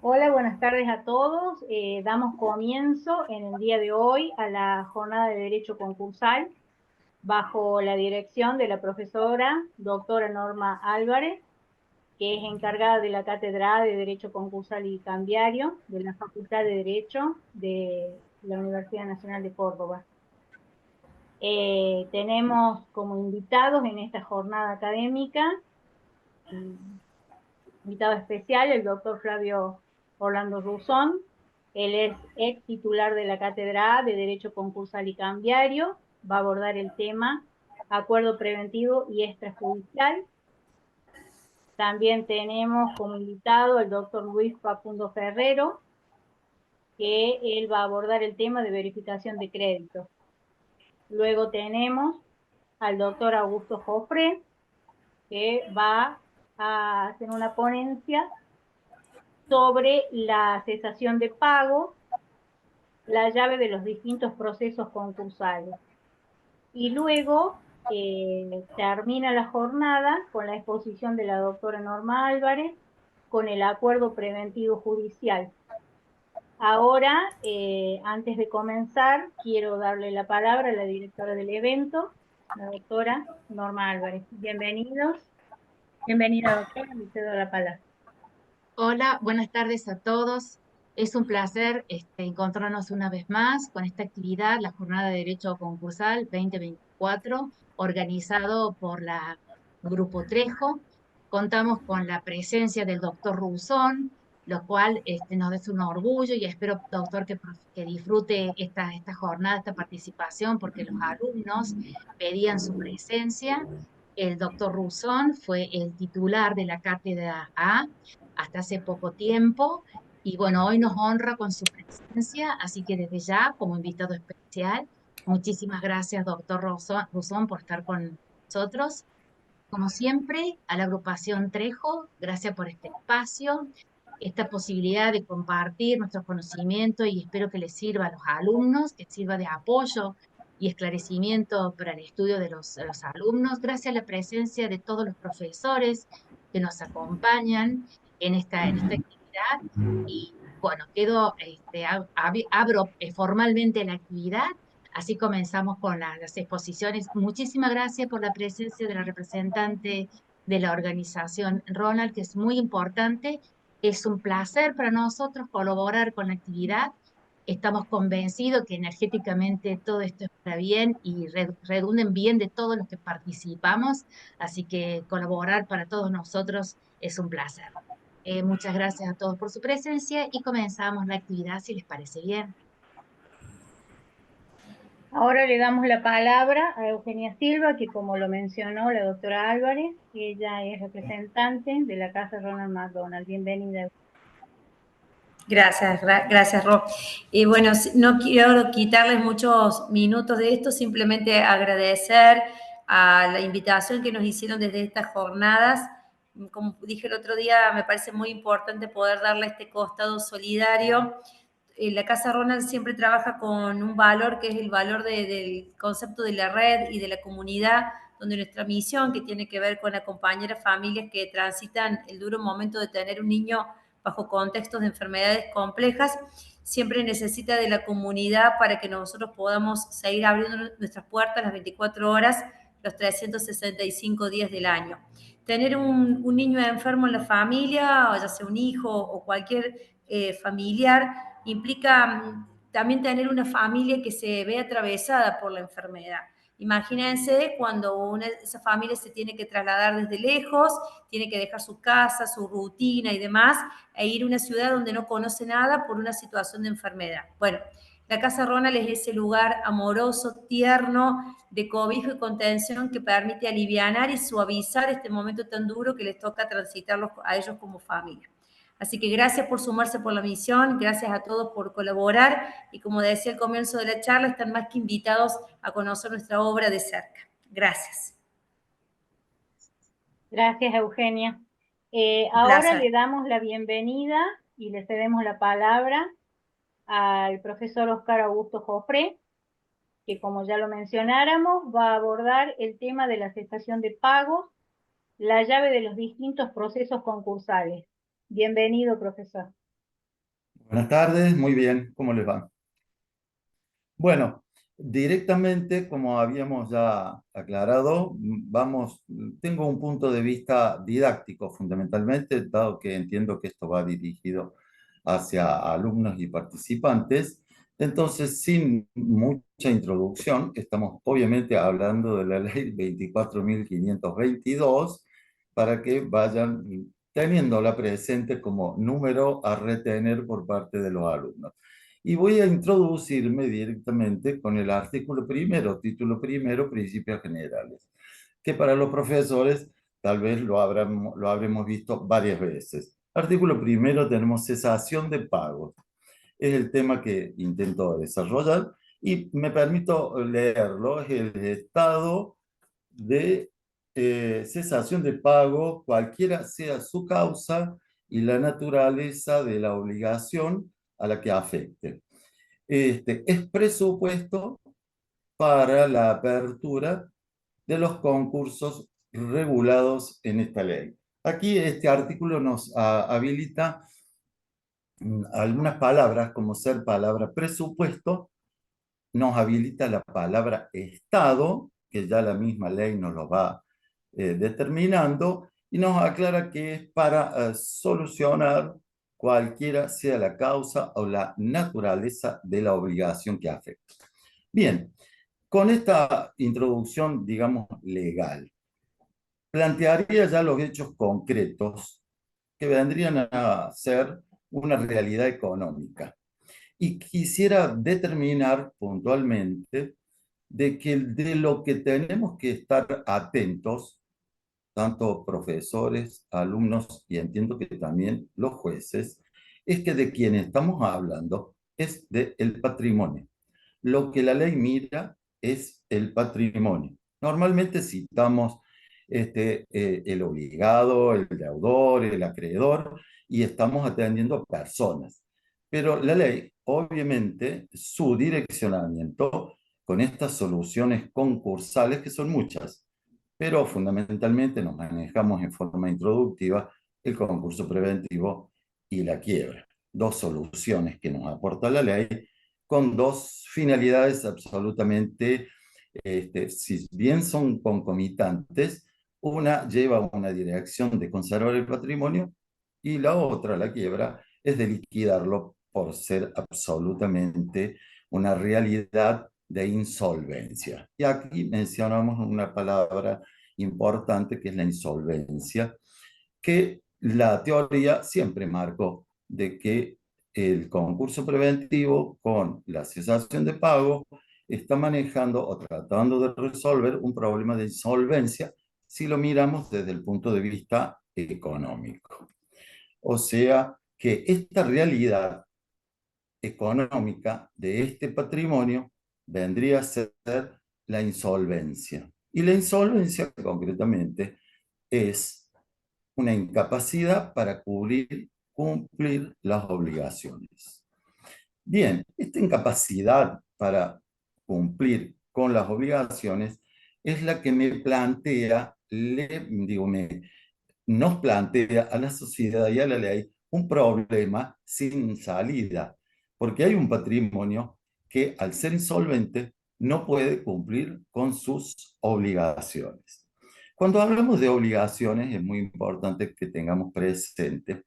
Hola, buenas tardes a todos. Damos comienzo en el día de hoy a la jornada de Derecho Concursal bajo la dirección de la profesora doctora Norma Álvarez, que es encargada de la Cátedra de Derecho Concursal y Cambiario de la Facultad de Derecho de la Universidad Nacional de Córdoba. Tenemos como invitados en esta jornada académica, invitado especial, el doctor Flavio Orlando Ruzón. Él es ex titular de la Cátedra de Derecho Concursal y Cambiario. Va a abordar el tema acuerdo preventivo y extrajudicial. También tenemos como invitado al doctor Luis Facundo Ferrero, que él va a abordar el tema de verificación de crédito. Luego tenemos al doctor Augusto Jofre, que va a hacer una ponencia sobre la cesación de pago, la llave de los distintos procesos concursales. Y luego termina la jornada con la exposición de la doctora Norma Álvarez con el acuerdo preventivo judicial. Ahora, antes de comenzar, quiero darle la palabra a la directora del evento, la doctora Norma Álvarez. Bienvenidos. Bienvenida, doctora, le cedo la palabra. Hola, buenas tardes a todos. Es un placer encontrarnos una vez más con esta actividad, la Jornada de Derecho Concursal 2024, organizado por la Grupo Trejo. Contamos con la presencia del doctor Ruzón, lo cual nos es un orgullo y espero, doctor, que disfrute esta jornada, esta participación, porque los alumnos pedían su presencia. El doctor Ruzón fue el titular de la cátedra A hasta hace poco tiempo. Y bueno, hoy nos honra con su presencia, así que desde ya, como invitado especial, muchísimas gracias, doctor Ruzón, por estar con nosotros. Como siempre, a la agrupación Trejo, gracias por este espacio, esta posibilidad de compartir nuestros conocimientos y espero que les sirva a los alumnos, que sirva de apoyo y esclarecimiento para el estudio de los alumnos, gracias a la presencia de todos los profesores que nos acompañan en esta actividad. Y bueno, abro formalmente la actividad. Así comenzamos con las exposiciones. Muchísimas gracias por la presencia de la representante de la organización Ronald, que es muy importante. Es un placer para nosotros colaborar con la actividad. Estamos convencidos que energéticamente todo esto es para bien y redunden bien de todos los que participamos. Así que colaborar para todos nosotros es un placer. Muchas gracias a todos por su presencia y comenzamos la actividad si les parece bien. Ahora le damos la palabra a Eugenia Silva, que como lo mencionó la doctora Álvarez, ella es representante de la Casa Ronald McDonald. Bienvenida. Gracias, Rob. Y bueno, no quiero quitarles muchos minutos de esto, simplemente agradecer a la invitación que nos hicieron desde estas jornadas. Como dije el otro día, me parece muy importante poder darle este costado solidario. La Casa Ronald siempre trabaja con un valor que es el valor del concepto de la red y de la comunidad, donde nuestra misión, que tiene que ver con acompañar a familias que transitan el duro momento de tener un niño bajo contextos de enfermedades complejas, siempre necesita de la comunidad para que nosotros podamos seguir abriendo nuestras puertas las 24 horas, los 365 días del año. Tener un niño enfermo en la familia, ya sea un hijo o cualquier familiar, implica también tener una familia que se ve atravesada por la enfermedad. Imagínense cuando esa familia se tiene que trasladar desde lejos, tiene que dejar su casa, su rutina y demás, e ir a una ciudad donde no conoce nada por una situación de enfermedad. Bueno, la Casa Ronald es ese lugar amoroso, tierno, de cobijo y contención que permite alivianar y suavizar este momento tan duro que les toca transitarlos a ellos como familia. Así que gracias por sumarse por la misión, gracias a todos por colaborar y como decía al comienzo de la charla, están más que invitados a conocer nuestra obra de cerca. Gracias. Gracias, Eugenia. Un Ahora placer. le damos la bienvenida y le cedemos la palabra al profesor Oscar Augusto Jofre, que como ya lo mencionáramos, va a abordar el tema de la cesación de pagos, la llave de los distintos procesos concursales. Bienvenido, profesor. Buenas tardes, muy bien, ¿cómo les va? Bueno, directamente, como habíamos ya aclarado, tengo un punto de vista didáctico fundamentalmente, dado que entiendo que esto va dirigido hacia alumnos y participantes. Entonces, sin mucha introducción, estamos obviamente hablando de la ley 24.522 para que vayan teniéndola presente como número a retener por parte de los alumnos. Y voy a introducirme directamente con el artículo primero, título primero, principios generales, que para los profesores tal vez lo habremos visto varias veces. Artículo primero tenemos cesación de pagos. Es el tema que intento desarrollar y me permito leerlo. Es el estado de cesación de pago, cualquiera sea su causa y la naturaleza de la obligación a la que afecte. Es presupuesto para la apertura de los concursos regulados en esta ley. Aquí este artículo nos habilita algunas palabras, como ser palabra presupuesto, nos habilita la palabra Estado, que ya la misma ley nos lo va determinando, y nos aclara que es para solucionar cualquiera sea la causa o la naturaleza de la obligación que afecta. Bien, con esta introducción, digamos, legal, plantearía ya los hechos concretos que vendrían a ser una realidad económica. Y quisiera determinar puntualmente de que de lo que tenemos que estar atentos, tanto profesores, alumnos y entiendo que también los jueces, es que de quien estamos hablando es del patrimonio. Lo que la ley mira es el patrimonio. Normalmente citamos el obligado, el deudor, el acreedor, y estamos atendiendo a personas. Pero la ley, obviamente, su direccionamiento con estas soluciones concursales, que son muchas, pero fundamentalmente nos manejamos en forma introductiva el concurso preventivo y la quiebra. Dos soluciones que nos aporta la ley con dos finalidades absolutamente, si bien son concomitantes, una lleva a una dirección de conservar el patrimonio y la otra, la quiebra, es de liquidarlo por ser absolutamente una realidad de insolvencia. Y aquí mencionamos una palabra importante que es la insolvencia, que la teoría siempre marcó de que el concurso preventivo con la cesación de pago está manejando o tratando de resolver un problema de insolvencia si lo miramos desde el punto de vista económico. O sea que esta realidad económica de este patrimonio vendría a ser la insolvencia. Y la insolvencia concretamente es una incapacidad para cumplir las obligaciones. Bien, esta incapacidad para cumplir con las obligaciones es la que nos plantea a la sociedad y a la ley un problema sin salida, porque hay un patrimonio que al ser insolvente no puede cumplir con sus obligaciones. Cuando hablamos de obligaciones es muy importante que tengamos presente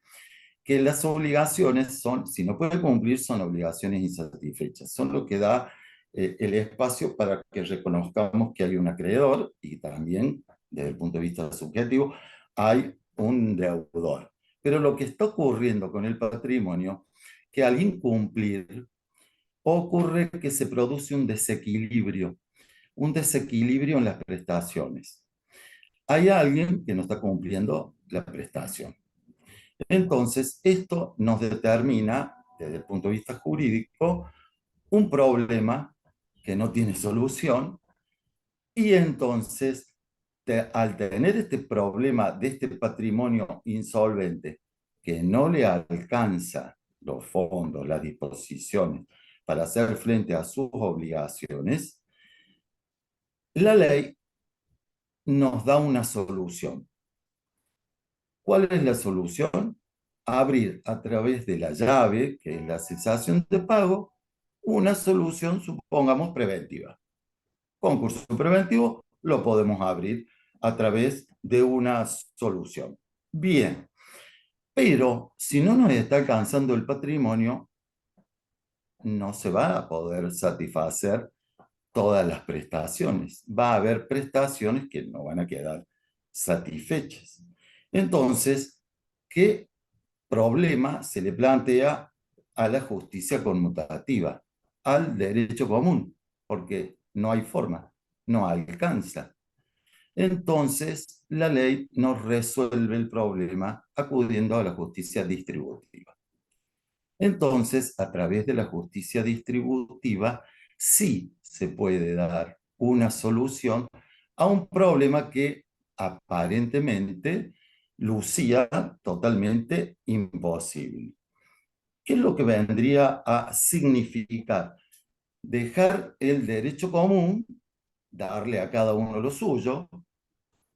que las obligaciones son, si no puede cumplir, son obligaciones insatisfechas, son lo que da el espacio para que reconozcamos que hay un acreedor y también, desde el punto de vista subjetivo, hay un deudor. Pero lo que está ocurriendo con el patrimonio, que al incumplir, ocurre que se produce un desequilibrio en las prestaciones. Hay alguien que no está cumpliendo la prestación. Entonces, esto nos determina, desde el punto de vista jurídico, un problema que no tiene solución y entonces, al tener este problema de este patrimonio insolvente que no le alcanza los fondos, las disposiciones para hacer frente a sus obligaciones, la ley nos da una solución. ¿Cuál es la solución? abrir a través de la llave, que es la cesación de pago, una solución, supongamos, preventiva. Concurso preventivo lo podemos abrir a través de una solución. Bien, pero si no nos está alcanzando el patrimonio, no se va a poder satisfacer todas las prestaciones. Va a haber prestaciones que no van a quedar satisfechas. Entonces, ¿qué problema se le plantea a la justicia conmutativa, al derecho común? Porque no hay forma, no alcanza. Entonces, la ley nos resuelve el problema acudiendo a la justicia distributiva. Entonces, a través de la justicia distributiva, sí se puede dar una solución a un problema que aparentemente lucía totalmente imposible. ¿Qué es lo que vendría a significar? Dejar el derecho común, darle a cada uno lo suyo.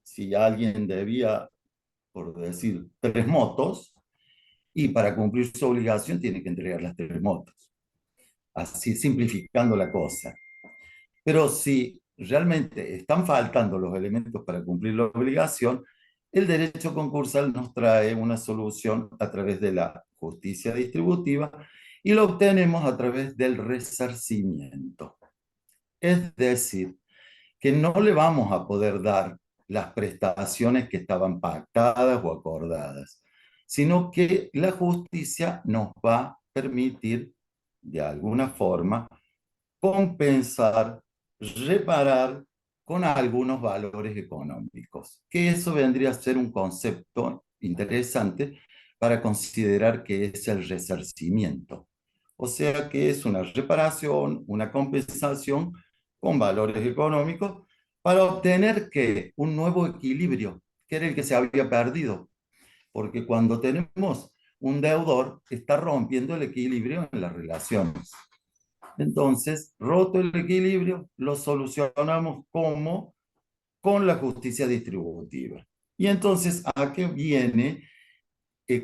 Si alguien debía, por decir, 3 motos, y para cumplir su obligación tiene que entregar las 3 motos. Así simplificando la cosa. Pero si realmente están faltando los elementos para cumplir la obligación, el derecho concursal nos trae una solución a través de la justicia distributiva y lo obtenemos a través del resarcimiento. Es decir, que no le vamos a poder dar las prestaciones que estaban pactadas o acordadas, sino que la justicia nos va a permitir, de alguna forma, compensar, reparar con algunos valores económicos. Que eso vendría a ser un concepto interesante para considerar que es el resarcimiento. O sea que es una reparación, una compensación con valores económicos para obtener que un nuevo equilibrio, que era el que se había perdido. Porque cuando tenemos un deudor, está rompiendo el equilibrio en las relaciones. Entonces, roto el equilibrio, lo solucionamos como con la justicia distributiva. Y entonces, ¿a qué viene?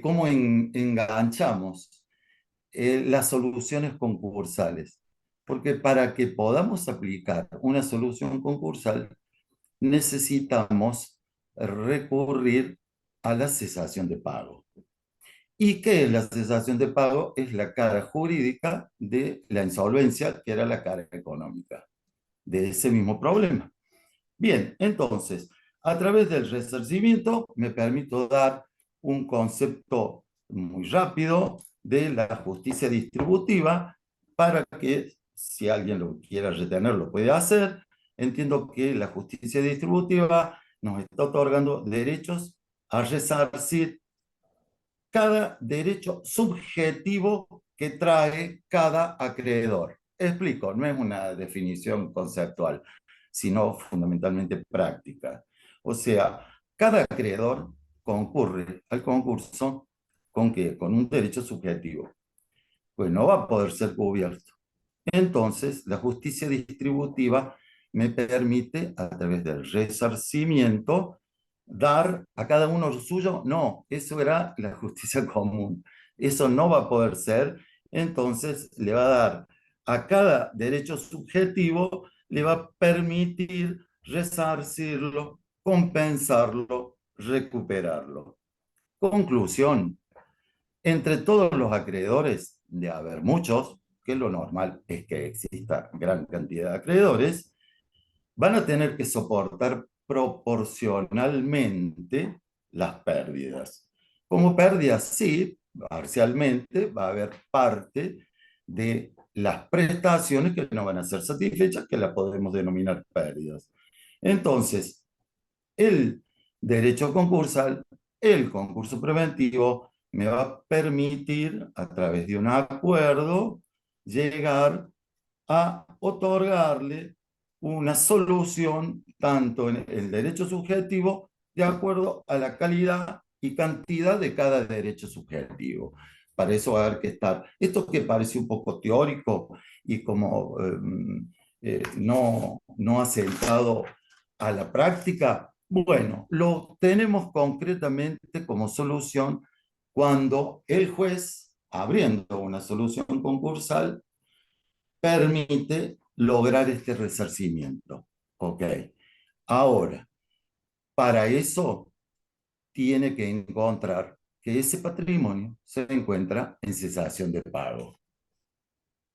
¿Cómo enganchamos las soluciones concursales? Porque para que podamos aplicar una solución concursal, necesitamos recurrir a la cesación de pago. ¿Y qué es la cesación de pago? Es la cara jurídica de la insolvencia, que era la cara económica de ese mismo problema. Bien, entonces, a través del resarcimiento me permito dar un concepto muy rápido de la justicia distributiva para que, si alguien lo quiera retener, lo puede hacer. Entiendo que la justicia distributiva nos está otorgando derechos a resarcir cada derecho subjetivo que trae cada acreedor. Explico, no es una definición conceptual, sino fundamentalmente práctica. O sea, cada acreedor concurre al concurso ¿con qué? Con un derecho subjetivo. Pues no va a poder ser cubierto. Entonces, la justicia distributiva me permite, a través del resarcimiento, dar a cada uno lo suyo. No, eso era la justicia común. Eso no va a poder ser. Entonces, le va a dar a cada derecho subjetivo, le va a permitir resarcirlo, compensarlo, recuperarlo. Conclusión, entre todos los acreedores, de haber muchos, que lo normal es que exista gran cantidad de acreedores, van a tener que soportar proporcionalmente las pérdidas. Como pérdidas, sí, parcialmente va a haber parte de las prestaciones que no van a ser satisfechas, que las podemos denominar pérdidas. Entonces, el derecho concursal, el concurso preventivo, me va a permitir, a través de un acuerdo, llegar a otorgarle una solución tanto en el derecho subjetivo de acuerdo a la calidad y cantidad de cada derecho subjetivo. Para eso va a haber que estar. Esto que parece un poco teórico y como no asentado a la práctica, bueno, lo tenemos concretamente como solución cuando el juez, abriendo una solución concursal, permite lograr este resarcimiento. Ok. Ahora, para eso tiene que encontrar que ese patrimonio se encuentra en cesación de pago.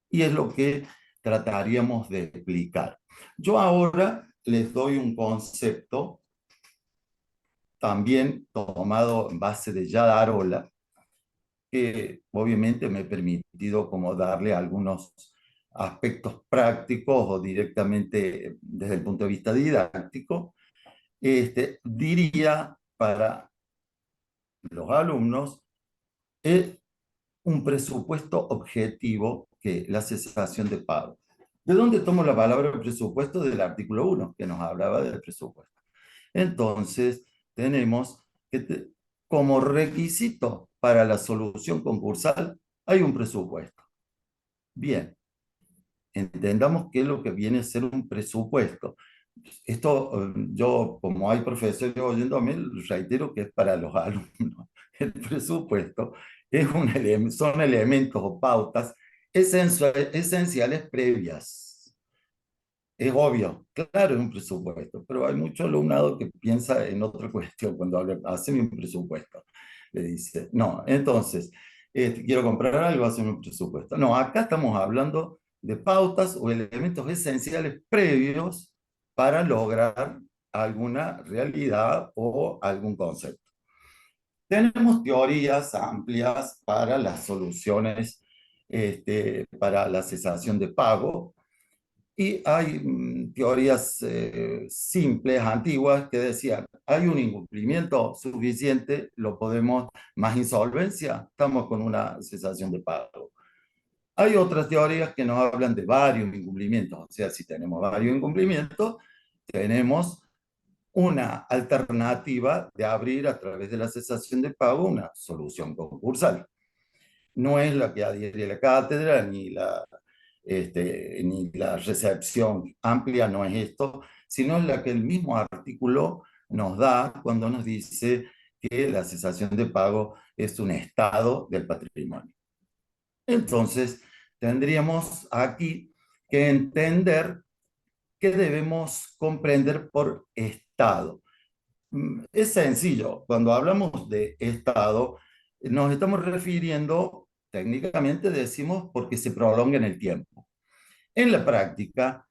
Y es lo que trataríamos de explicar. Yo ahora les doy un concepto también tomado en base de Yadarola, que obviamente me he permitido como darle algunos aspectos prácticos o directamente desde el punto de vista didáctico. Diría para los alumnos es un presupuesto objetivo que la cesación de pago. ¿De dónde tomo la palabra presupuesto? Del artículo 1, que nos hablaba del presupuesto. Entonces, tenemos que como requisito para la solución concursal hay un presupuesto. Bien, entendamos qué es lo que viene a ser un presupuesto. Esto, yo, como hay profesores oyéndome, reitero que es para los alumnos. El presupuesto es son elementos o pautas esenciales previas. Es obvio, claro, es un presupuesto, pero hay mucho alumnado que piensa en otra cuestión cuando hace un presupuesto. Le dice, no, entonces, quiero comprar algo, hace un presupuesto. No, acá estamos hablando de pautas o elementos esenciales previos para lograr alguna realidad o algún concepto. Tenemos teorías amplias para las soluciones, para la cesación de pago, y hay teorías simples, antiguas, que decían, hay un incumplimiento suficiente, lo podemos, más insolvencia, estamos con una cesación de pago. Hay otras teorías que nos hablan de varios incumplimientos, o sea, si tenemos varios incumplimientos, tenemos una alternativa de abrir a través de la cesación de pago una solución concursal. No es la que adhiere la cátedra ni la recepción amplia, no es esto, sino es la que el mismo artículo nos da cuando nos dice que la cesación de pago es un estado del patrimonio. Entonces, tendríamos aquí que entender qué debemos comprender por estado. Es sencillo, cuando hablamos de estado, nos estamos refiriendo, técnicamente decimos, porque se prolonga en el tiempo. En la práctica,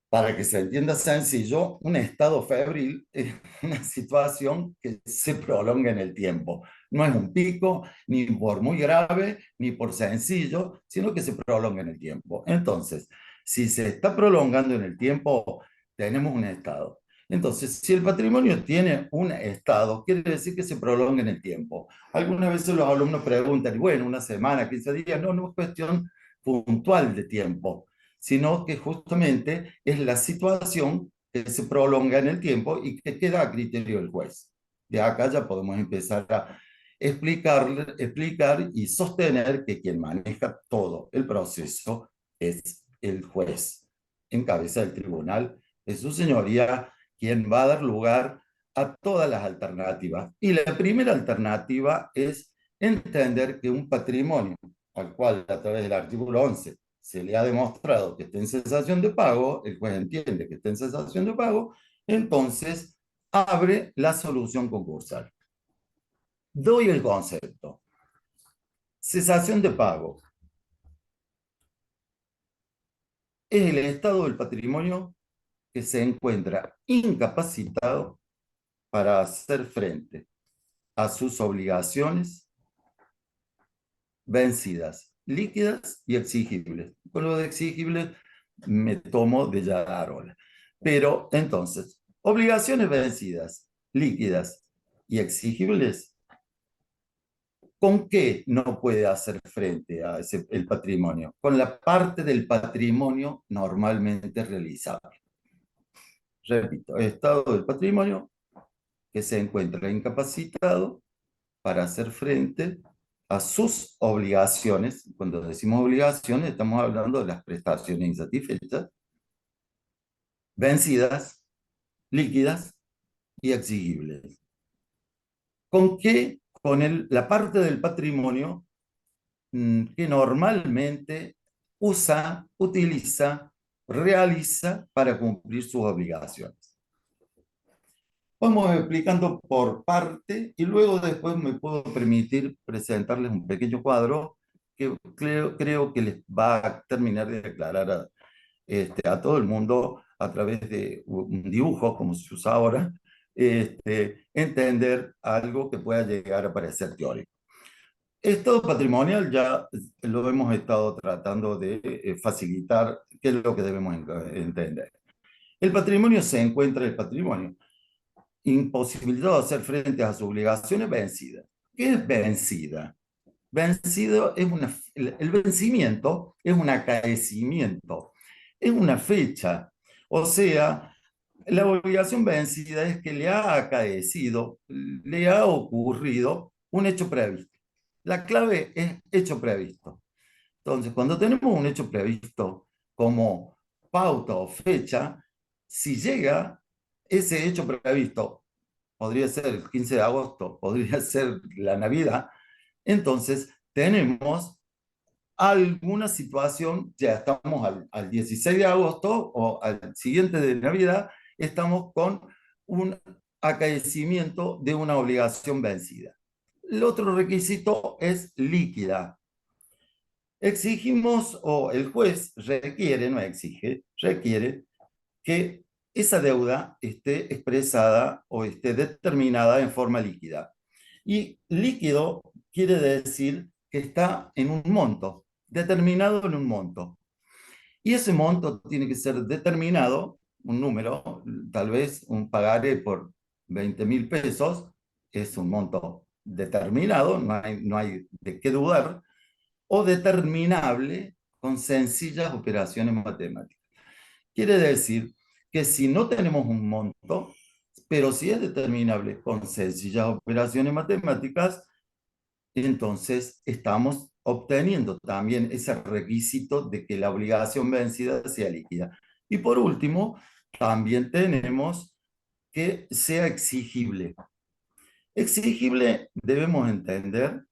para que se entienda sencillo, un estado febril es una situación que se prolonga en el tiempo. No es un pico, ni por muy grave, ni por sencillo, sino que se prolonga en el tiempo. Entonces, si se está prolongando en el tiempo, tenemos un estado. Entonces, si el patrimonio tiene un estado, quiere decir que se prolonga en el tiempo. Algunas veces los alumnos preguntan, bueno, una semana, 15 días, no, no es cuestión puntual de tiempo, sino que justamente es la situación que se prolonga en el tiempo y que queda a criterio del juez. De acá ya podemos empezar a explicar y sostener que quien maneja todo el proceso es el juez, en cabeza del tribunal, es su señoría quien va a dar lugar a todas las alternativas. Y la primera alternativa es entender que un patrimonio, al cual a través del artículo 11 se le ha demostrado que está en cesación de pago, el juez entiende que está en cesación de pago, entonces abre la solución concursal. Doy el concepto. Cesación de pago es el estado del patrimonio que se encuentra incapacitado para hacer frente a sus obligaciones vencidas, líquidas y exigibles. Con lo de exigibles me tomo de Yadarola. Pero entonces, obligaciones vencidas, líquidas y exigibles, ¿con qué no puede hacer frente a el patrimonio? Con la parte del patrimonio normalmente realizable. Repito, estado del patrimonio que se encuentra incapacitado para hacer frente a sus obligaciones. Cuando decimos obligaciones, estamos hablando de las prestaciones insatisfechas, vencidas, líquidas y exigibles. ¿Con qué con la parte del patrimonio que normalmente utiliza, realiza para cumplir sus obligaciones. Vamos explicando por parte y luego después me puedo permitir presentarles un pequeño cuadro que creo que les va a terminar de aclarar a todo el mundo a través de un dibujo, como se usa ahora, entender algo que pueda llegar a parecer teórico. Estado patrimonial ya lo hemos estado tratando de facilitar, qué es lo que debemos entender. El patrimonio se encuentra el patrimonio imposibilitado de hacer frente a sus obligaciones vencida. ¿Qué es vencida? Vencido es el vencimiento es un acaecimiento, es una fecha. O sea, la obligación vencida es que le ha acaecido, le ha ocurrido un hecho previsto. La clave es hecho previsto. Entonces, cuando tenemos un hecho previsto como pauta o fecha, si llega ese hecho previsto, podría ser el 15 de agosto, podría ser la Navidad, entonces tenemos alguna situación, ya estamos al 16 de agosto o al siguiente de Navidad, estamos con un acaecimiento de una obligación vencida. El otro requisito es líquida. Exigimos, o el juez requiere, no exige, requiere que esa deuda esté expresada o esté determinada en forma líquida. Y líquido quiere decir que está en un monto, determinado en un monto. Y ese monto tiene que ser determinado, un número, tal vez un pagaré por 20.000 pesos, es un monto determinado, no hay de qué dudar, o determinable con sencillas operaciones matemáticas. Quiere decir que si no tenemos un monto, pero si es determinable con sencillas operaciones matemáticas, entonces estamos obteniendo también ese requisito de que la obligación vencida sea líquida. Y por último, también tenemos que sea exigible. Exigible debemos entender,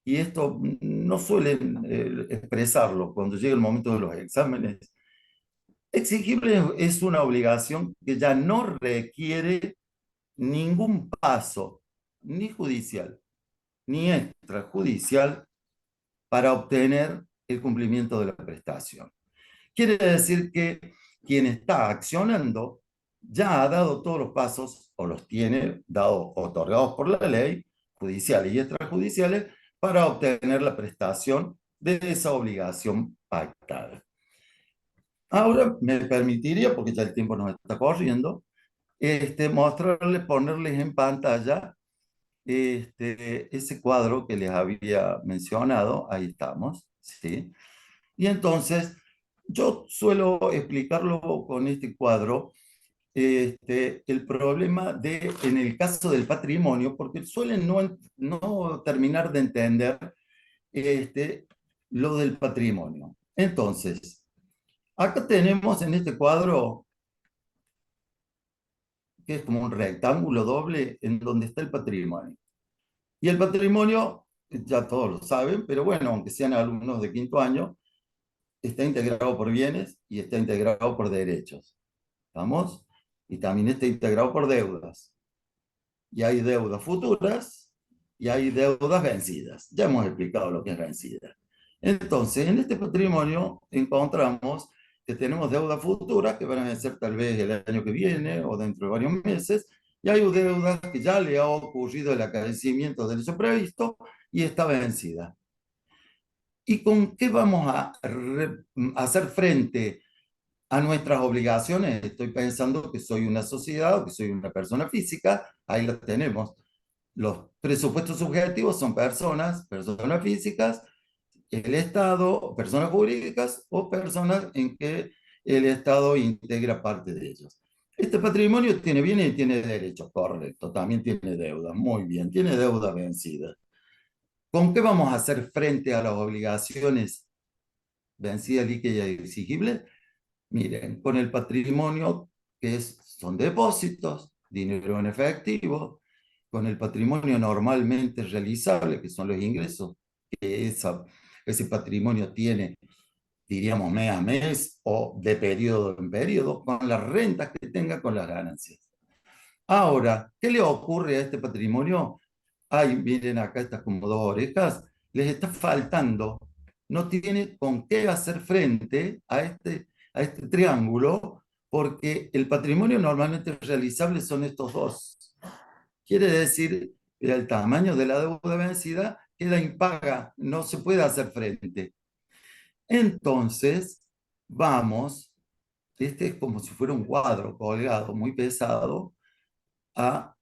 y esto no suelen expresarlo cuando llega el momento de los exámenes. Exigible es una obligación que ya no requiere ningún paso, ni judicial, ni extrajudicial, para obtener el cumplimiento de la prestación. Quiere decir que quien está accionando ya ha dado todos los pasos, o los tiene dado, otorgados por la ley, judiciales y extrajudiciales, para obtener la prestación de esa obligación pactada. Ahora me permitiría, porque ya el tiempo nos está corriendo, mostrarles, ponerles en pantalla ese cuadro que les había mencionado. Ahí estamos, ¿sí? Y entonces, yo suelo explicarlo con este cuadro, el problema en el caso del patrimonio, porque suelen no terminar de entender lo del patrimonio. Entonces, acá tenemos en este cuadro, que es como un rectángulo doble, en donde está el patrimonio. Y el patrimonio, ya todos lo saben, pero bueno, aunque sean alumnos de quinto año, está integrado por bienes y está integrado por derechos. ¿Estamos? Y también está integrado por deudas. Y hay deudas futuras y hay deudas vencidas. Ya hemos explicado lo que es vencida. Entonces, en este patrimonio encontramos que tenemos deudas futuras que van a vencer tal vez el año que viene o dentro de varios meses, y hay deudas que ya le ha ocurrido el acaecimiento del hecho previsto y está vencida. ¿Y con qué vamos a hacer frente a nuestras obligaciones? Estoy pensando que soy una sociedad o que soy una persona física. Ahí lo tenemos. Los presupuestos subjetivos son personas físicas, el Estado, personas jurídicas o personas en que el Estado integra parte de ellos. Este patrimonio tiene bienes y tiene derechos, correcto. También tiene deudas, muy bien. Tiene deudas vencidas. ¿Con qué vamos a hacer frente a las obligaciones vencidas, líquidas y exigibles? Miren, con el patrimonio, son depósitos, dinero en efectivo, con el patrimonio normalmente realizable, que son los ingresos que ese patrimonio tiene, diríamos, mes a mes o de periodo en periodo, con las rentas que tenga, con las ganancias. Ahora, ¿qué le ocurre a este patrimonio? Ay, miren acá estas como dos orejas, les está faltando, no tiene con qué hacer frente a este triángulo, porque el patrimonio normalmente realizable son estos dos. Quiere decir que el tamaño de la deuda vencida queda impaga, no se puede hacer frente. Entonces, vamos, este es como si fuera un cuadro colgado muy pesado, a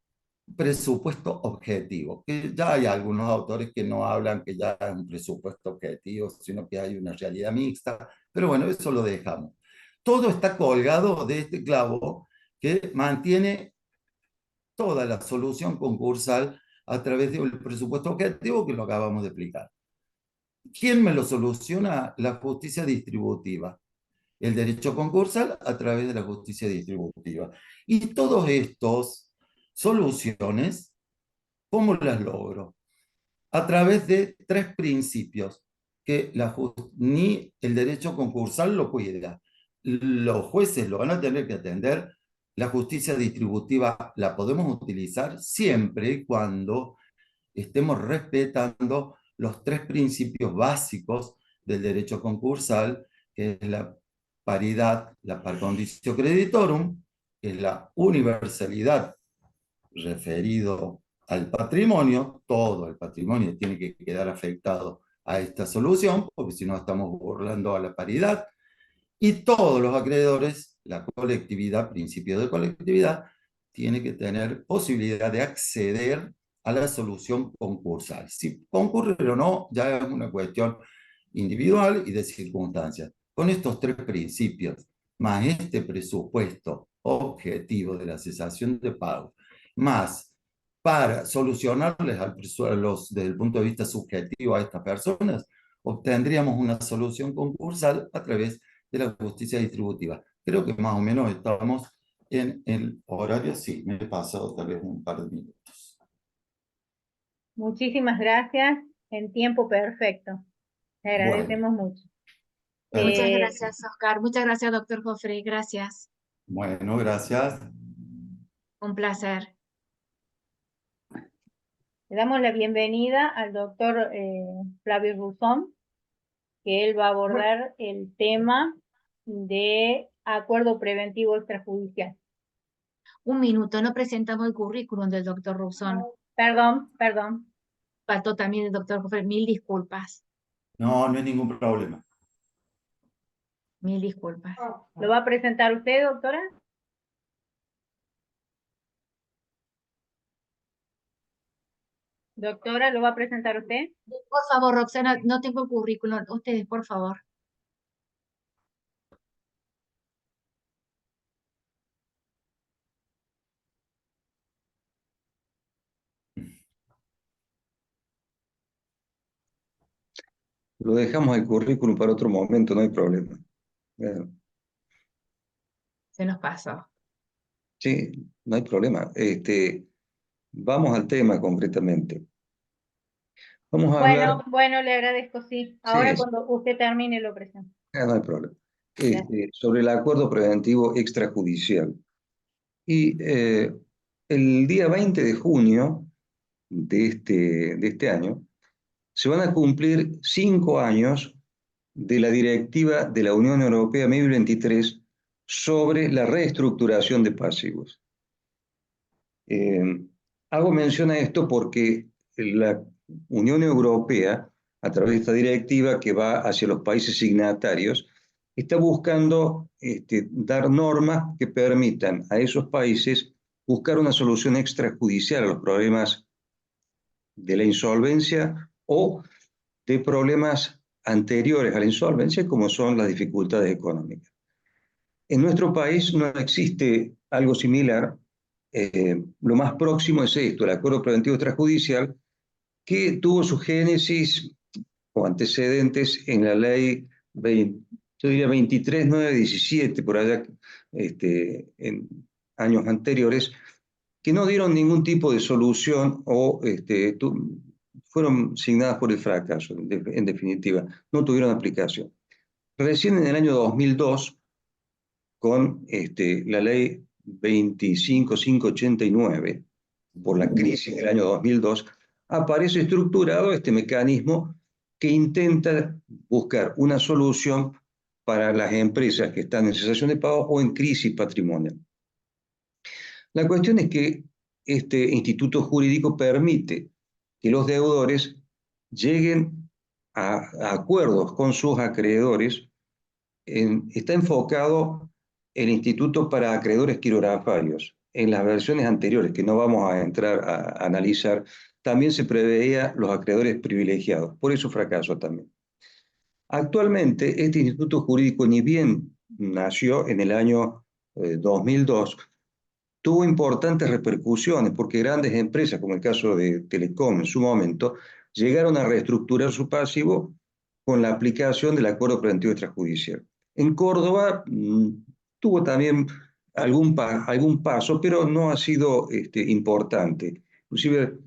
presupuesto objetivo, que ya hay algunos autores que no hablan que ya es un presupuesto objetivo, sino que hay una realidad mixta, pero bueno, eso lo dejamos. Todo está colgado de este clavo que mantiene toda la solución concursal a través de un presupuesto objetivo que lo acabamos de explicar. ¿Quién me lo soluciona? La justicia distributiva. El derecho concursal a través de la justicia distributiva. Y todos estos soluciones, ¿cómo las logro? A través de tres principios que ni el derecho concursal lo cuida. Los jueces lo van a tener que atender. La justicia distributiva la podemos utilizar siempre y cuando estemos respetando los tres principios básicos del derecho concursal, que es la paridad, la par condicio creditorum, que es la universalidad referido al patrimonio, todo el patrimonio tiene que quedar afectado a esta solución, porque si no estamos burlando a la paridad, y todos los acreedores, la colectividad, principio de colectividad, tiene que tener posibilidad de acceder a la solución concursal. Si concurre o no, ya es una cuestión individual y de circunstancias. Con estos tres principios, más este presupuesto objetivo de la cesación de pago, más para solucionarles desde el punto de vista subjetivo a estas personas, obtendríamos una solución concursal a través de la justicia distributiva. Creo que más o menos estamos en el horario, sí, me he pasado tal vez un par de minutos. Muchísimas gracias, en tiempo perfecto. Le agradecemos mucho. Muchas gracias, Oscar. Muchas gracias, doctor Joffrey. Gracias. Bueno, gracias. Un placer. Le damos la bienvenida al doctor Flavio Ruzón, que él va a abordar el tema de acuerdo preventivo extrajudicial. Un minuto, no presentamos el currículum del doctor Ruzón. Perdón. Faltó también el doctor Joffrey. Mil disculpas. No, no hay ningún problema. Mil disculpas. ¿Lo va a presentar usted, doctora? Doctora, ¿lo va a presentar usted? Por favor, Roxana, no tengo el currículum. Ustedes, por favor. Lo dejamos el currículum para otro momento, no hay problema. Bueno, Se nos pasó. sí, no hay problema. Vamos al tema concretamente. Vamos a hablar... Bueno, le agradezco, sí. Ahora Sí, cuando usted termine lo presento. no hay problema. Sobre el acuerdo preventivo extrajudicial. Y el día 20 de junio de este año se van a cumplir 5 años de la Directiva de la Unión Europea 1023 sobre la reestructuración de pasivos. Hago mención a esto porque la Unión Europea, a través de esta directiva que va hacia los países signatarios, está buscando dar normas que permitan a esos países buscar una solución extrajudicial a los problemas de la insolvencia o de problemas anteriores a la insolvencia, como son las dificultades económicas. En nuestro país no existe algo similar. Lo más próximo es esto, el acuerdo preventivo extrajudicial, que tuvo su génesis o antecedentes en la ley 23.917, por allá en años anteriores, que no dieron ningún tipo de solución o fueron signadas por el fracaso, en definitiva, no tuvieron aplicación. Recién en el año 2002, con la ley 25589, por la crisis del año 2002, aparece estructurado este mecanismo que intenta buscar una solución para las empresas que están en cesación de pago o en crisis patrimonial. La cuestión es que este instituto jurídico permite que los deudores lleguen a acuerdos con sus acreedores. Está enfocado el Instituto para Acreedores Quirografarios. En las versiones anteriores, que no vamos a entrar a analizar, también se preveía los acreedores privilegiados. Por eso fracasó también. Actualmente, este instituto jurídico, ni bien nació en el año 2002, tuvo importantes repercusiones porque grandes empresas, como el caso de Telecom en su momento, llegaron a reestructurar su pasivo con la aplicación del acuerdo preventivo extrajudicial. En Córdoba tuvo también algún paso, pero no ha sido importante. Inclusive,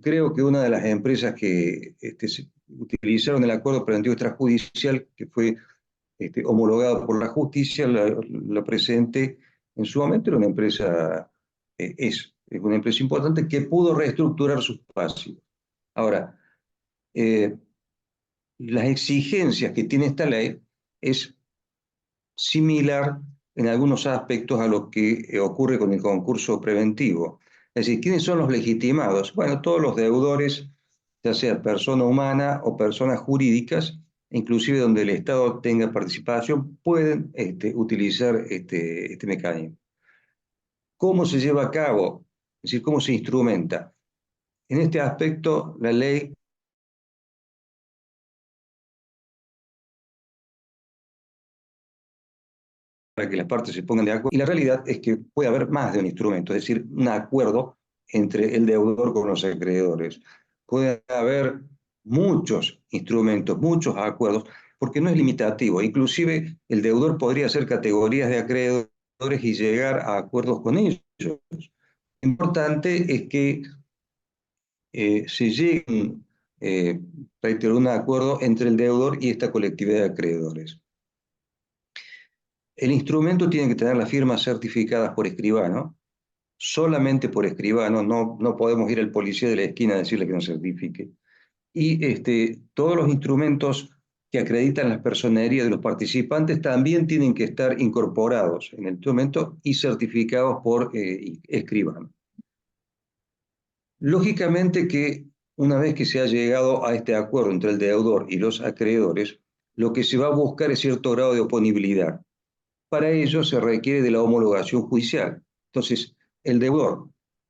creo que una de las empresas que utilizaron el acuerdo preventivo extrajudicial, que fue homologado por la justicia, la presente en su momento, era una empresa, es una empresa importante que pudo reestructurar sus pasivos. Ahora, las exigencias que tiene esta ley es similar en algunos aspectos a lo que ocurre con el concurso preventivo. Es decir, ¿quiénes son los legitimados? Bueno, todos los deudores, ya sea persona humana o personas jurídicas, inclusive donde el Estado tenga participación, pueden utilizar este mecanismo. ¿Cómo se lleva a cabo? Es decir, ¿cómo se instrumenta? En este aspecto, la ley para que las partes se pongan de acuerdo, y la realidad es que puede haber más de un instrumento, es decir, un acuerdo entre el deudor con los acreedores. Puede haber muchos instrumentos, muchos acuerdos, porque no es limitativo. Inclusive el deudor podría hacer categorías de acreedores y llegar a acuerdos con ellos. Lo importante es que se llegue a un acuerdo entre el deudor y esta colectividad de acreedores. El instrumento tiene que tener las firmas certificadas por escribano, solamente por escribano, no podemos ir al policía de la esquina a decirle que nos certifique. Y todos los instrumentos que acreditan las personerías de los participantes también tienen que estar incorporados en el instrumento y certificados por escribano. Lógicamente que una vez que se ha llegado a este acuerdo entre el deudor y los acreedores, lo que se va a buscar es cierto grado de oponibilidad. Para ello se requiere de la homologación judicial. Entonces, el deudor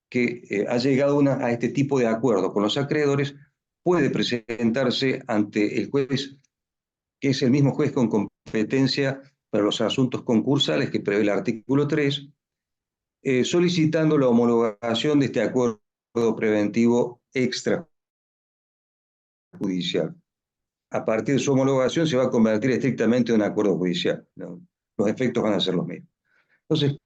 que ha llegado a este tipo de acuerdo con los acreedores puede presentarse ante el juez, que es el mismo juez con competencia para los asuntos concursales que prevé el artículo 3, solicitando la homologación de este acuerdo preventivo extrajudicial. A partir de su homologación se va a convertir estrictamente en un acuerdo judicial, ¿no? Los efectos van a ser los mismos. Entonces,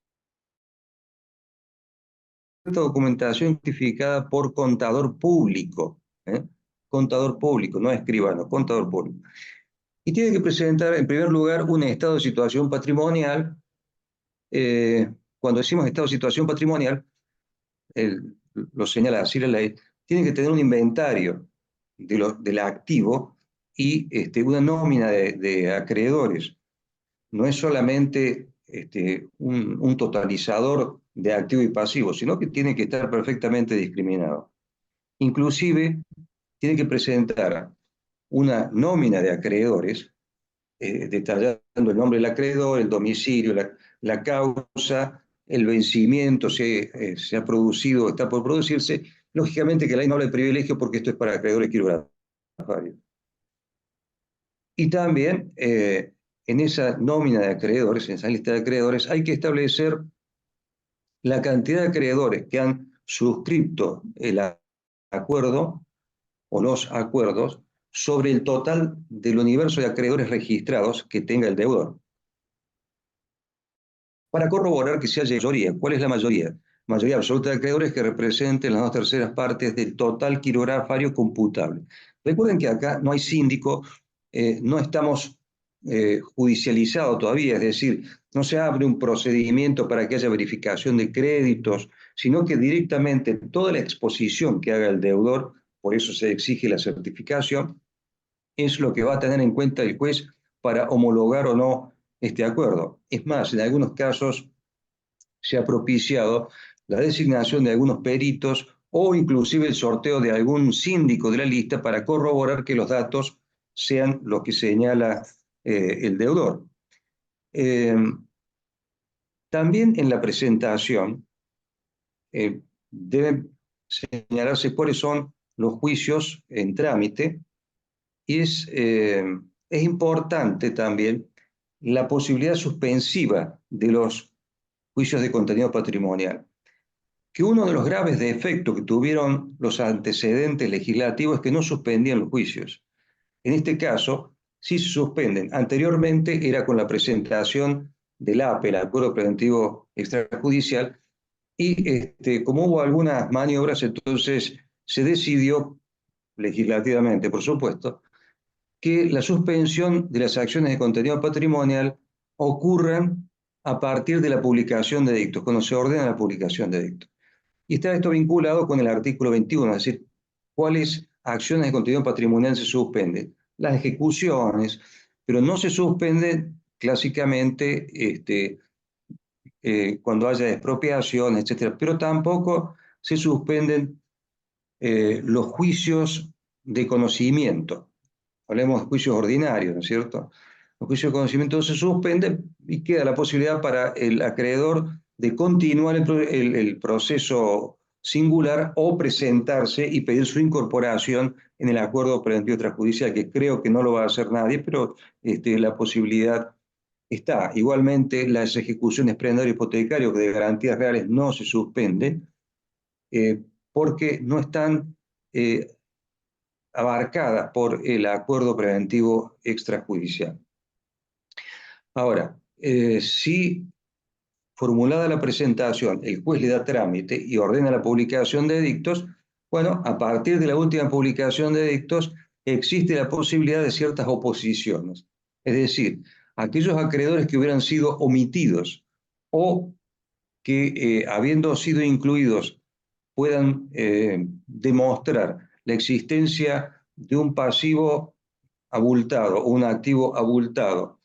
esta documentación identificada por contador público, contador público, no escribano, contador público. Y tiene que presentar, en primer lugar, un estado de situación patrimonial. Cuando decimos estado de situación patrimonial, lo señala así la ley, tiene que tener un inventario del activo y una nómina de acreedores. No es solamente un totalizador de activo y pasivo, sino que tiene que estar perfectamente discriminado. Inclusive, tiene que presentar una nómina de acreedores, detallando el nombre del acreedor, el domicilio, la causa, el vencimiento, si se ha producido o está por producirse. Lógicamente que la ley no habla de privilegio porque esto es para acreedores quirografarios. Y también en esa nómina de acreedores, en esa lista de acreedores, hay que establecer la cantidad de acreedores que han suscrito el acuerdo o los acuerdos sobre el total del universo de acreedores registrados que tenga el deudor. Para corroborar que sea mayoría. ¿Cuál es la mayoría? mayoría absoluta de acreedores que representen las 2/3 partes del total quirografario computable. Recuerden que acá no hay síndico, no estamos judicializados todavía, es decir, no se abre un procedimiento para que haya verificación de créditos, sino que directamente toda la exposición que haga el deudor, por eso se exige la certificación, es lo que va a tener en cuenta el juez para homologar o no este acuerdo. Es más, en algunos casos se ha propiciado la designación de algunos peritos o inclusive el sorteo de algún síndico de la lista para corroborar que los datos sean los que señala el deudor. También en la presentación deben señalarse cuáles son los juicios en trámite y es importante también la posibilidad suspensiva de los juicios de contenido patrimonial. Que uno de los graves defectos que tuvieron los antecedentes legislativos es que no suspendían los juicios. En este caso, sí se suspenden. Anteriormente era con la presentación del APE, el Acuerdo Preventivo Extrajudicial, y como hubo algunas maniobras, entonces se decidió, legislativamente por supuesto, que la suspensión de las acciones de contenido patrimonial ocurran a partir de la publicación de edictos, cuando se ordena la publicación de edictos. Y está esto vinculado con el artículo 21, es decir, cuáles acciones de contenido patrimonial se suspenden. Las ejecuciones, pero no se suspenden clásicamente cuando haya expropiación, etc. Pero tampoco se suspenden los juicios de conocimiento. Hablemos de juicios ordinarios, ¿no es cierto? Los juicios de conocimiento se suspenden y queda la posibilidad para el acreedor de continuar el proceso singular o presentarse y pedir su incorporación en el acuerdo preventivo extrajudicial, que creo que no lo va a hacer nadie, pero la posibilidad está. Igualmente, las ejecuciones prendario hipotecario de garantías reales no se suspenden porque no están abarcadas por el acuerdo preventivo extrajudicial. Ahora, si formulada la presentación, el juez le da trámite y ordena la publicación de edictos, bueno, a partir de la última publicación de edictos existe la posibilidad de ciertas oposiciones. Es decir, aquellos acreedores que hubieran sido omitidos o que habiendo sido incluidos puedan demostrar la existencia de un pasivo abultado o un activo abultado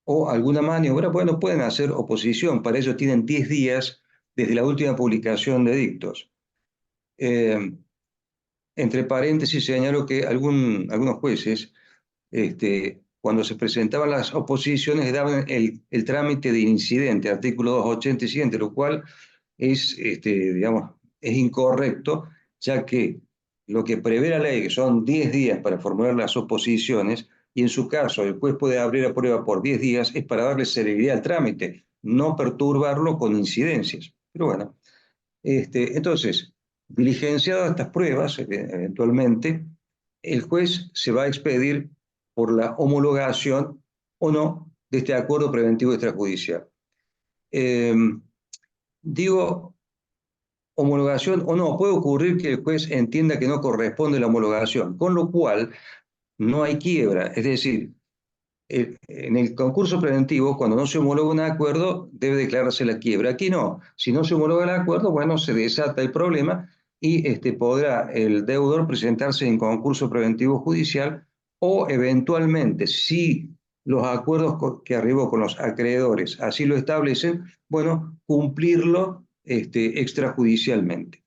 o alguna maniobra, bueno, pueden hacer oposición. Para ello tienen 10 días desde la última publicación de edictos. Entre paréntesis, señalo que algunos jueces, cuando se presentaban las oposiciones, daban el trámite de incidente, artículo 280 y siguiente, lo cual es, digamos, es incorrecto, ya que lo que prevé la ley, que son 10 días para formular las oposiciones, y en su caso el juez puede abrir a prueba por 10 días, es para darle celeridad al trámite, no perturbarlo con incidencias. Pero bueno, entonces, diligenciadas estas pruebas, eventualmente, el juez se va a expedir por la homologación o no de este acuerdo preventivo extrajudicial. Digo homologación o no, puede ocurrir que el juez entienda que no corresponde la homologación, con lo cual no hay quiebra. Es decir, en el concurso preventivo, cuando no se homologa un acuerdo, debe declararse la quiebra. Aquí no. Si no se homologa el acuerdo, bueno, se desata el problema y podrá el deudor presentarse en concurso preventivo judicial o eventualmente, si los acuerdos que arribó con los acreedores así lo establecen, bueno, cumplirlo extrajudicialmente.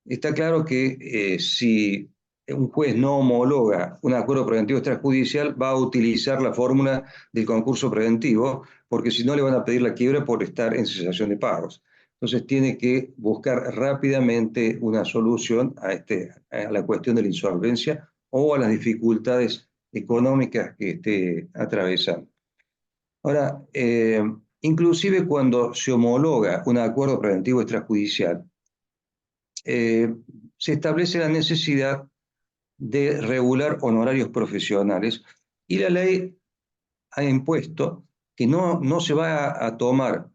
Está claro que si un juez no homologa un acuerdo preventivo extrajudicial, va a utilizar la fórmula del concurso preventivo, porque si no le van a pedir la quiebra por estar en cesación de pagos. Entonces tiene que buscar rápidamente una solución a la cuestión de la insolvencia o a las dificultades económicas que esté atravesando. Ahora, inclusive cuando se homologa un acuerdo preventivo extrajudicial, se establece la necesidad de regular honorarios profesionales y la ley ha impuesto que no se va a tomar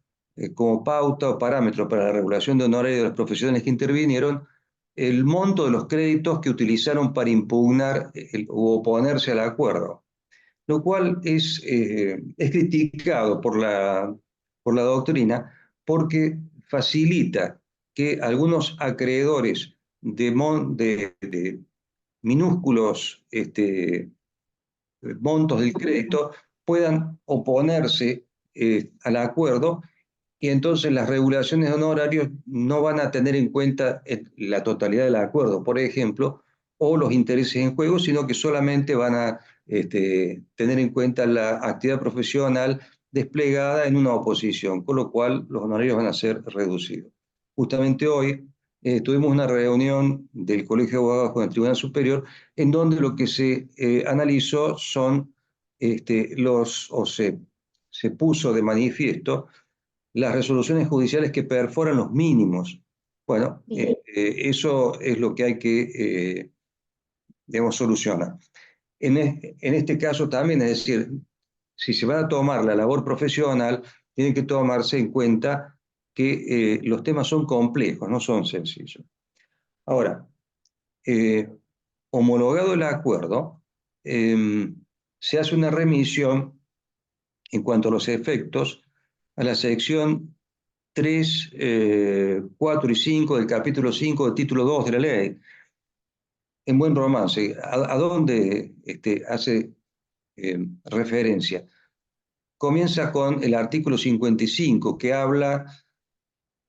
como pauta o parámetro para la regulación de honorarios de las profesionales que intervinieron el monto de los créditos que utilizaron para impugnar o oponerse al acuerdo, lo cual es criticado por la doctrina porque facilita que algunos acreedores de minúsculos montos del crédito puedan oponerse al acuerdo, y entonces las regulaciones de honorarios no van a tener en cuenta la totalidad del acuerdo, por ejemplo, o los intereses en juego, sino que solamente van a tener en cuenta la actividad profesional desplegada en una oposición, con lo cual los honorarios van a ser reducidos. Justamente hoy tuvimos una reunión del Colegio de Abogados con el Tribunal Superior, en donde lo que se analizó son se puso de manifiesto las resoluciones judiciales que perforan los mínimos. Bueno, eso es lo que hay que, digamos, solucionar. En este caso también, es decir, si se va a tomar la labor profesional, tiene que tomarse en cuenta que los temas son complejos, no son sencillos. Ahora, homologado el acuerdo, se hace una remisión en cuanto a los efectos a la sección 3, 4 y 5 del capítulo 5 del título 2 de la ley. En buen romance, ¿a dónde hace referencia? Comienza con el artículo 55, que habla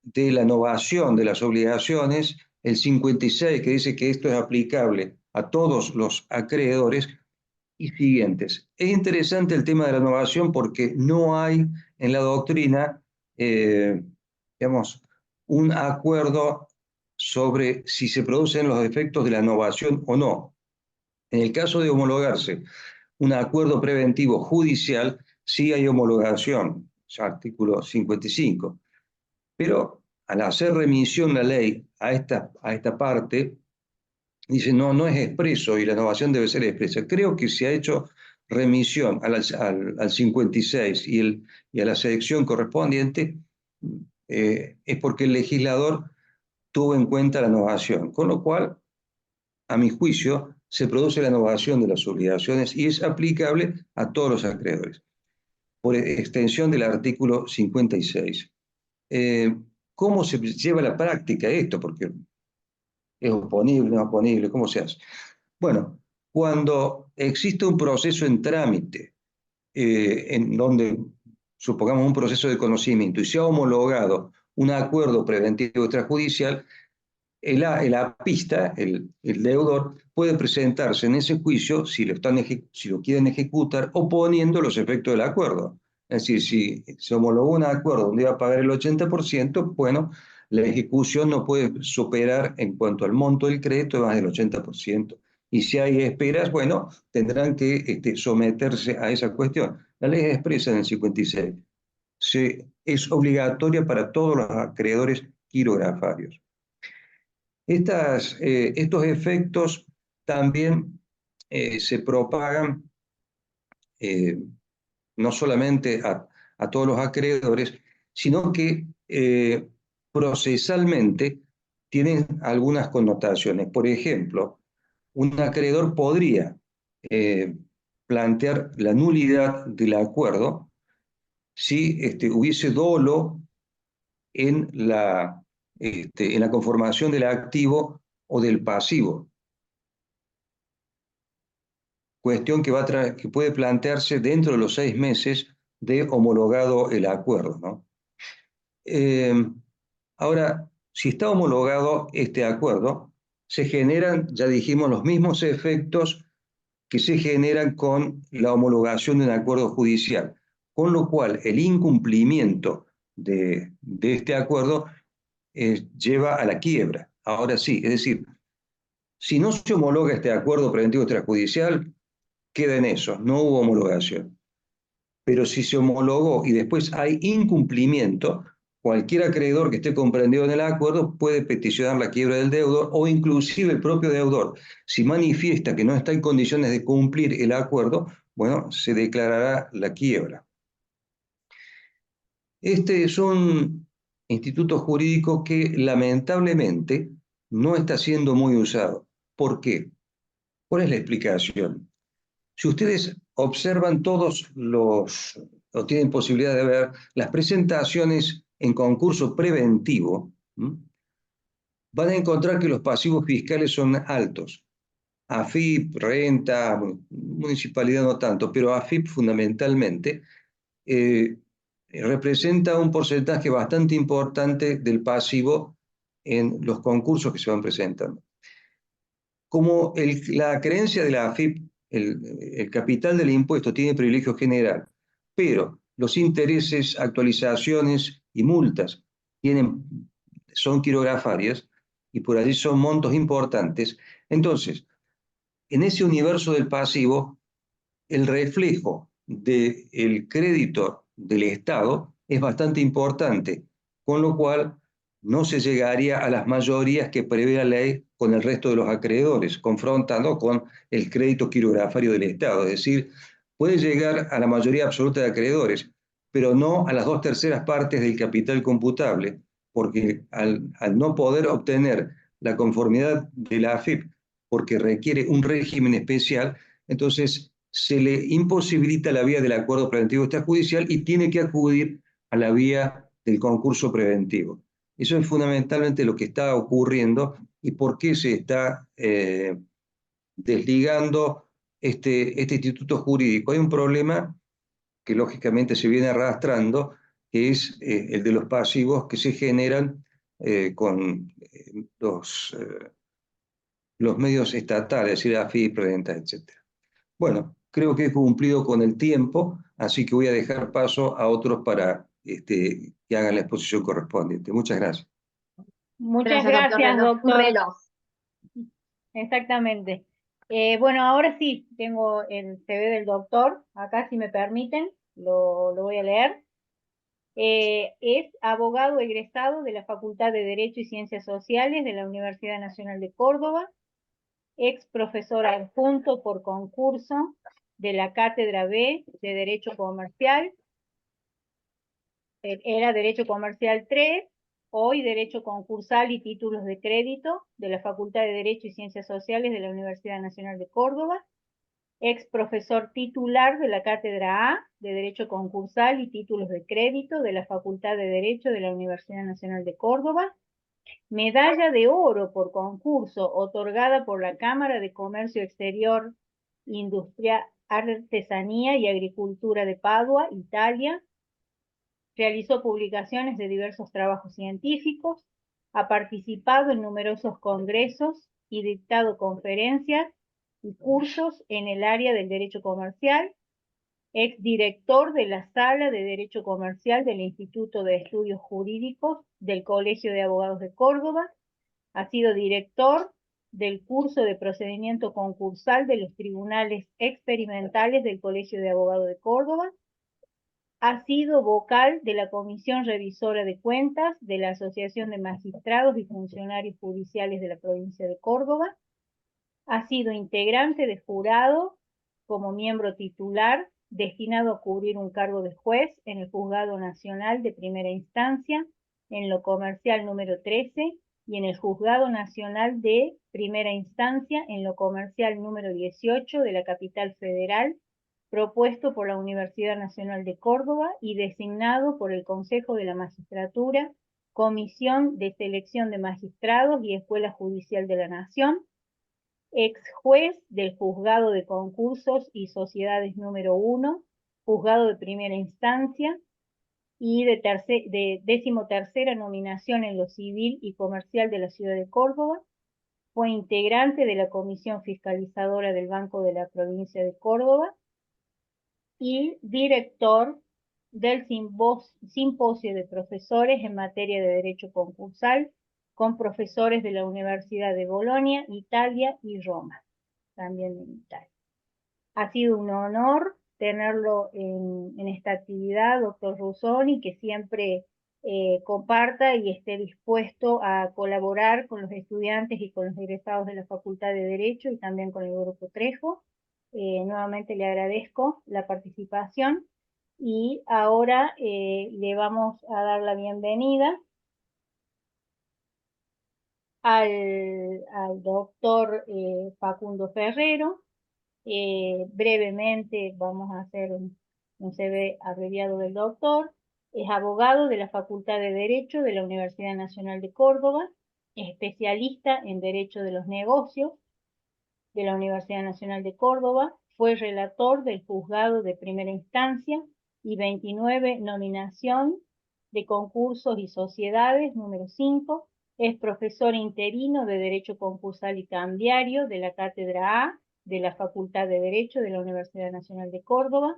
de la novación de las obligaciones, el 56, que dice que esto es aplicable a todos los acreedores, y siguientes. Es interesante el tema de la novación porque no hay en la doctrina, digamos, un acuerdo sobre si se producen los efectos de la novación o no. En el caso de homologarse un acuerdo preventivo judicial, sí hay homologación, artículo 55. Pero al hacer remisión la ley a esta parte, dice, no es expreso y la novación debe ser expresa. Creo que se ha hecho remisión al 56 y a la sección correspondiente, es porque el legislador tuvo en cuenta la novación, con lo cual, a mi juicio, se produce la novación de las obligaciones y es aplicable a todos los acreedores, por extensión del artículo 56. ¿Cómo se lleva a la práctica esto? Porque ¿es oponible, no oponible? ¿Cómo se hace? Bueno, cuando existe un proceso en trámite, en donde, supongamos, un proceso de conocimiento y se ha homologado un acuerdo preventivo extrajudicial, el apista, el deudor, puede presentarse en ese juicio, si lo quieren ejecutar, oponiendo los efectos del acuerdo. Es decir, si se homologó un acuerdo donde iba a pagar el 80%, bueno, la ejecución no puede superar en cuanto al monto del crédito más del 80%. Y si hay esperas, bueno, tendrán que someterse a esa cuestión. La ley es expresa en el 56. Es obligatoria para todos los acreedores quirografarios. Estos efectos también se propagan no solamente a todos los acreedores, sino que procesalmente tienen algunas connotaciones. Por ejemplo, un acreedor podría plantear la nulidad del acuerdo si hubiese dolo en la conformación del activo o del pasivo. Cuestión que puede plantearse dentro de los 6 meses de homologado el acuerdo, ¿no? Ahora, si está homologado este acuerdo, se generan, ya dijimos, los mismos efectos que se generan con la homologación de un acuerdo judicial, con lo cual el incumplimiento de este acuerdo lleva a la quiebra. Ahora sí, es decir, si no se homologa este acuerdo preventivo extrajudicial, queda en eso, no hubo homologación. Pero si se homologó y después hay incumplimiento, cualquier acreedor que esté comprendido en el acuerdo puede peticionar la quiebra del deudor, o inclusive el propio deudor, si manifiesta que no está en condiciones de cumplir el acuerdo, bueno, se declarará la quiebra. Este es un instituto jurídico que lamentablemente no está siendo muy usado. ¿Por qué? ¿Cuál es la explicación? Si ustedes observan o tienen posibilidad de ver las presentaciones en concurso preventivo, van a encontrar que los pasivos fiscales son altos. AFIP, renta, municipalidad no tanto, pero AFIP fundamentalmente representa un porcentaje bastante importante del pasivo en los concursos que se van presentando. Como la creencia de la AFIP, el capital del impuesto tiene privilegio general, pero los intereses, actualizaciones y multas son quirografarias y por allí son montos importantes, entonces, en ese universo del pasivo, el reflejo del crédito del Estado es bastante importante, con lo cual no se llegaría a las mayorías que prevé la ley con el resto de los acreedores, confrontando con el crédito quirografario del Estado. Es decir, puede llegar a la mayoría absoluta de acreedores, pero no a las 2/3 partes del capital computable, porque al no poder obtener la conformidad de la AFIP, porque requiere un régimen especial, entonces se le imposibilita la vía del acuerdo preventivo extrajudicial y tiene que acudir a la vía del concurso preventivo. Eso es fundamentalmente lo que está ocurriendo y por qué se está desligando este instituto jurídico. Hay un problema que lógicamente se viene arrastrando, que es el de los pasivos que se generan con los medios estatales, es decir, AFIP, Preventa, etc. Bueno, creo que he cumplido con el tiempo, así que voy a dejar paso a otros para que hagan la exposición correspondiente. Muchas gracias. Muchas Gracias, doctor. gracias, Un doctor. reloj. Exactamente. Bueno, ahora sí, tengo el CV del doctor, acá si me permiten, lo voy a leer. Es abogado egresado de la Facultad de Derecho y Ciencias Sociales de la Universidad Nacional de Córdoba, ex profesor adjunto por concurso de la Cátedra B de Derecho Comercial, era Derecho Comercial 3, hoy Derecho Concursal y Títulos de Crédito de la Facultad de Derecho y Ciencias Sociales de la Universidad Nacional de Córdoba, ex profesor titular de la Cátedra A de Derecho Concursal y Títulos de Crédito de la Facultad de Derecho de la Universidad Nacional de Córdoba, medalla de oro por concurso otorgada por la Cámara de Comercio Exterior, Industria, Artesanía y Agricultura de Padua, Italia. Realizó publicaciones de diversos trabajos científicos, ha participado en numerosos congresos y dictado conferencias y cursos en el área del derecho comercial, exdirector de la Sala de Derecho Comercial del Instituto de Estudios Jurídicos del Colegio de Abogados de Córdoba, ha sido director del curso de procedimiento concursal de los tribunales experimentales del Colegio de Abogados de Córdoba, ha sido vocal de la Comisión Revisora de Cuentas de la Asociación de Magistrados y Funcionarios Judiciales de la provincia de Córdoba, ha sido integrante de jurado como miembro titular destinado a cubrir un cargo de juez en el Juzgado Nacional de Primera Instancia, en lo comercial número 13, y en el Juzgado Nacional de Primera Instancia, en lo comercial número 18 de la capital federal, propuesto por la Universidad Nacional de Córdoba y designado por el Consejo de la Magistratura, Comisión de Selección de Magistrados y Escuela Judicial de la Nación, ex juez del Juzgado de Concursos y Sociedades número 1, Juzgado de Primera Instancia, y de 13ª nominación en lo civil y comercial de la ciudad de Córdoba. Fue integrante de la Comisión Fiscalizadora del Banco de la Provincia de Córdoba y director del Simposio de Profesores en materia de Derecho Concursal con profesores de la Universidad de Bolonia, Italia y Roma, también en Italia. Ha sido un honor tenerlo en esta actividad, doctor Rusoni, que siempre comparta y esté dispuesto a colaborar con los estudiantes y con los egresados de la Facultad de Derecho y también con el Grupo Trejo. Nuevamente le agradezco la participación Y ahora le vamos a dar la bienvenida al doctor Facundo Ferrero. Brevemente vamos a hacer un CV abreviado del doctor. Es abogado de la Facultad de Derecho de la Universidad Nacional de Córdoba, es especialista en Derecho de los Negocios de la Universidad Nacional de Córdoba, fue relator del Juzgado de Primera Instancia y 29 nominación de concursos y sociedades número 5, es profesor interino de Derecho Concursal y Cambiario de la Cátedra A de la Facultad de Derecho de la Universidad Nacional de Córdoba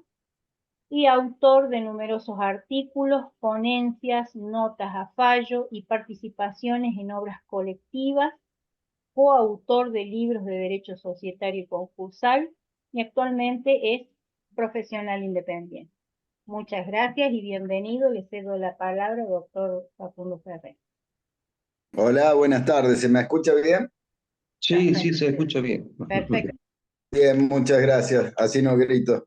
y autor de numerosos artículos, ponencias, notas a fallo y participaciones en obras colectivas, coautor de libros de Derecho Societario y Concursal y actualmente es profesional independiente. Muchas gracias y bienvenido. Le cedo la palabra, doctor Facundo Ferrer. Hola, buenas tardes. ¿Se me escucha bien? Sí, Perfecto. sí, se escucha bien. Perfecto. Bien, muchas gracias. Así no grito.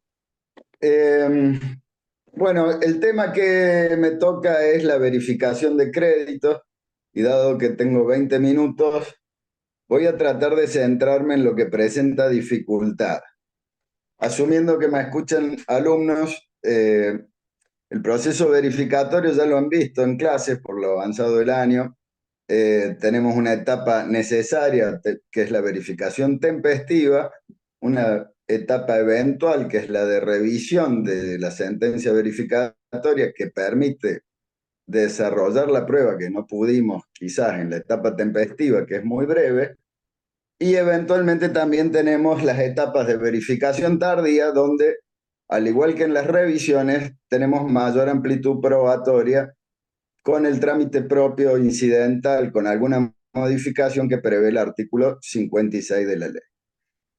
Bueno, el tema que me toca es la verificación de créditos y dado que tengo 20 minutos, voy a tratar de centrarme en lo que presenta dificultad. Asumiendo que me escuchan alumnos, el proceso verificatorio ya lo han visto en clases por lo avanzado del año. Tenemos una etapa necesaria, que es la verificación tempestiva, una etapa eventual, que es la de revisión de la sentencia verificatoria, que permite desarrollar la prueba que no pudimos quizás en la etapa tempestiva, que es muy breve, y eventualmente también tenemos las etapas de verificación tardía, donde, al igual que en las revisiones, tenemos mayor amplitud probatoria con el trámite propio incidental, con alguna modificación que prevé el artículo 56 de la ley.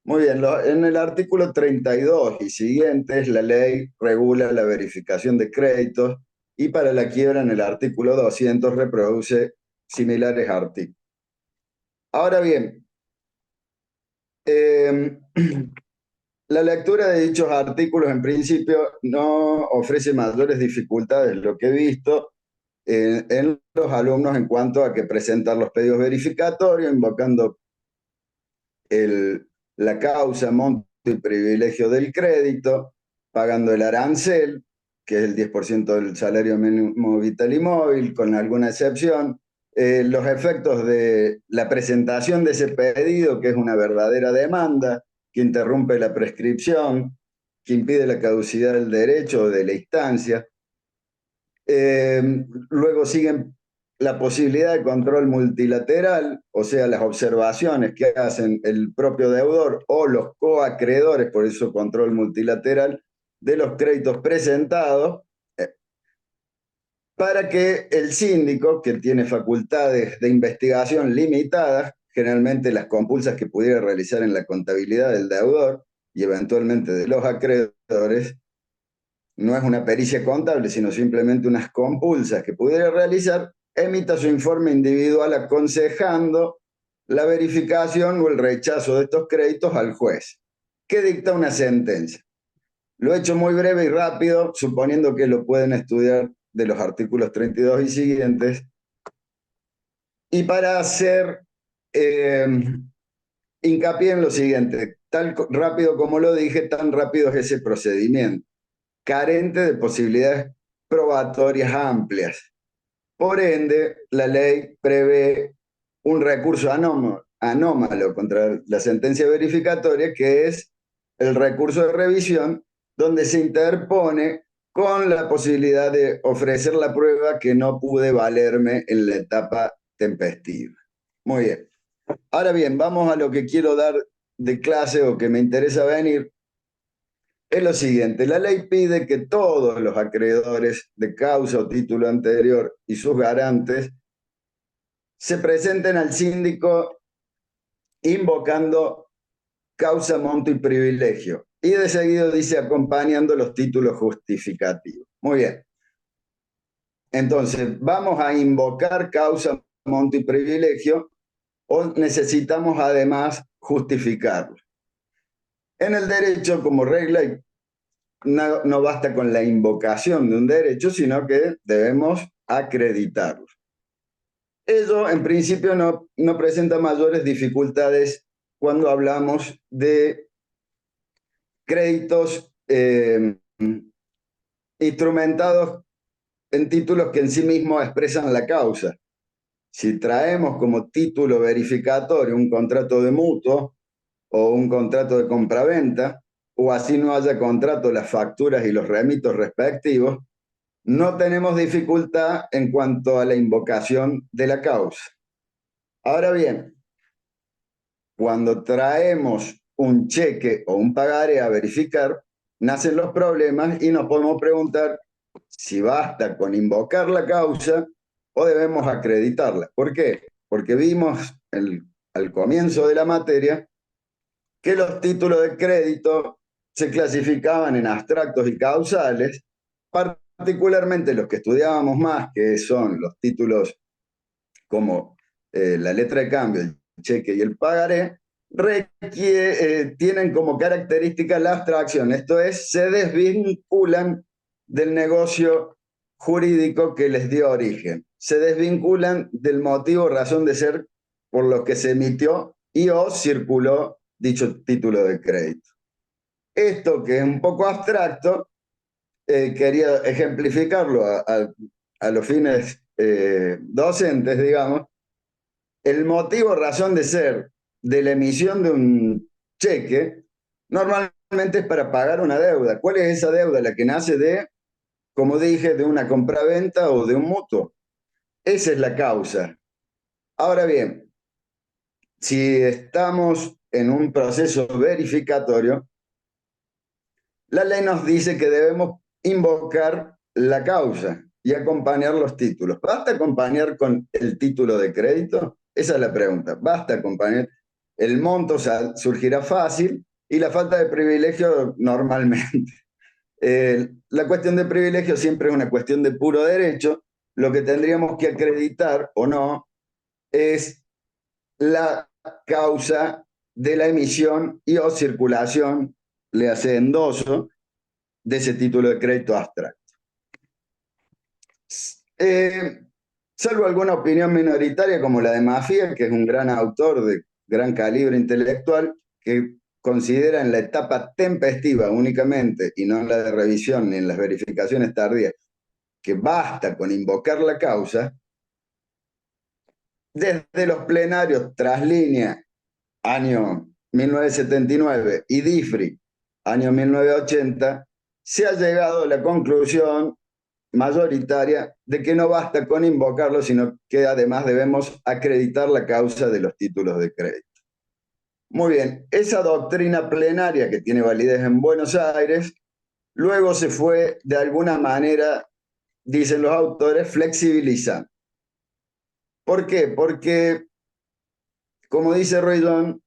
Muy bien, en el artículo 32 y siguientes, la ley regula la verificación de créditos y para la quiebra en el artículo 200 reproduce similares artículos. Ahora bien, la lectura de dichos artículos en principio no ofrece mayores dificultades, lo que he visto, en los alumnos en cuanto a que presentan los pedidos verificatorios, invocando la causa, monto y privilegio del crédito, pagando el arancel, que es el 10% del salario mínimo vital y móvil, con alguna excepción, los efectos de la presentación de ese pedido, que es una verdadera demanda, que interrumpe la prescripción, que impide la caducidad del derecho o de la instancia. Luego siguen la posibilidad de control multilateral, o sea, las observaciones que hacen el propio deudor o los coacreedores, por eso control multilateral, de los créditos presentados, para que el síndico, que tiene facultades de investigación limitadas, generalmente las compulsas que pudiera realizar en la contabilidad del deudor y eventualmente de los acreedores, no es una pericia contable, sino simplemente unas compulsas que pudiera realizar, emita su informe individual aconsejando la verificación o el rechazo de estos créditos al juez, que dicta una sentencia. Lo he hecho muy breve y rápido, suponiendo que lo pueden estudiar de los artículos 32 y siguientes. Y para hacer hincapié en lo siguiente, tan rápido como lo dije, tan rápido es ese procedimiento, carente de posibilidades probatorias amplias. Por ende, la ley prevé un recurso anómalo contra la sentencia verificatoria, que es el recurso de revisión, donde se interpone con la posibilidad de ofrecer la prueba que no pude valerme en la etapa tempestiva. Muy bien. Ahora bien, vamos a lo que quiero dar de clase o que me interesa venir. Es lo siguiente, la ley pide que todos los acreedores de causa o título anterior y sus garantes se presenten al síndico invocando causa, monto y privilegio. Y de seguido dice acompañando los títulos justificativos. Muy bien. Entonces, ¿vamos a invocar causa, monto y privilegio o necesitamos además justificarlo? En el derecho, como regla, no basta con la invocación de un derecho, sino que debemos acreditarlo. Eso en principio no presenta mayores dificultades cuando hablamos de créditos instrumentados en títulos que en sí mismos expresan la causa. Si traemos como título verificatorio un contrato de mutuo o un contrato de compraventa, o así no haya contrato, las facturas y los remitos respectivos, no tenemos dificultad en cuanto a la invocación de la causa. Ahora bien, cuando traemos un cheque o un pagaré a verificar, nacen los problemas y nos podemos preguntar si basta con invocar la causa o debemos acreditarla. ¿Por qué? Porque vimos al comienzo de la materia que los títulos de crédito se clasificaban en abstractos y causales, particularmente los que estudiábamos más, que son los títulos como la letra de cambio, el cheque y el pagaré, tienen como característica la abstracción, esto es, se desvinculan del negocio jurídico que les dio origen, se desvinculan del motivo, razón de ser por lo que se emitió y o circuló dicho título de crédito. Esto, que es un poco abstracto, quería ejemplificarlo a los fines docentes, digamos. El motivo, razón de ser de la emisión de un cheque normalmente es para pagar una deuda. ¿Cuál es esa deuda? La que nace de, como dije, de una compraventa o de un mutuo. Esa es la causa. Ahora bien, si estamos en un proceso verificatorio, la ley nos dice que debemos invocar la causa y acompañar los títulos. ¿Basta acompañar con el título de crédito? Esa es la pregunta. ¿Basta acompañar? El monto surgirá fácil y la falta de privilegio normalmente. La cuestión de privilegio siempre es una cuestión de puro derecho. Lo que tendríamos que acreditar o no es la causa de la emisión y o circulación, le hace endoso, de ese título de crédito abstracto. Salvo alguna opinión minoritaria como la de Mafia, que es un gran autor de gran calibre intelectual, que considera en la etapa tempestiva únicamente, y no en la de revisión ni en las verificaciones tardías, que basta con invocar la causa, desde los plenarios Traslínea, año 1979, y DIFRI, año 1980, se ha llegado a la conclusión mayoritaria de que no basta con invocarlo, sino que además debemos acreditar la causa de los títulos de crédito. Muy bien, esa doctrina plenaria que tiene validez en Buenos Aires, luego se fue de alguna manera, dicen los autores, flexibilizando. ¿Por qué? Porque, como dice Roydon,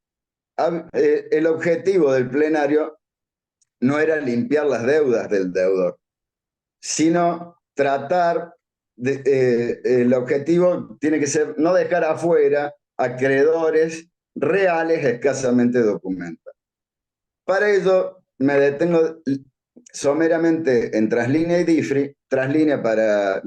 el objetivo del plenario no era limpiar las deudas del deudor, sino tratar el objetivo tiene que ser no dejar afuera acreedores reales escasamente documentados. Para ello me detengo someramente en Traslínea y DIFRI. Traslínea, para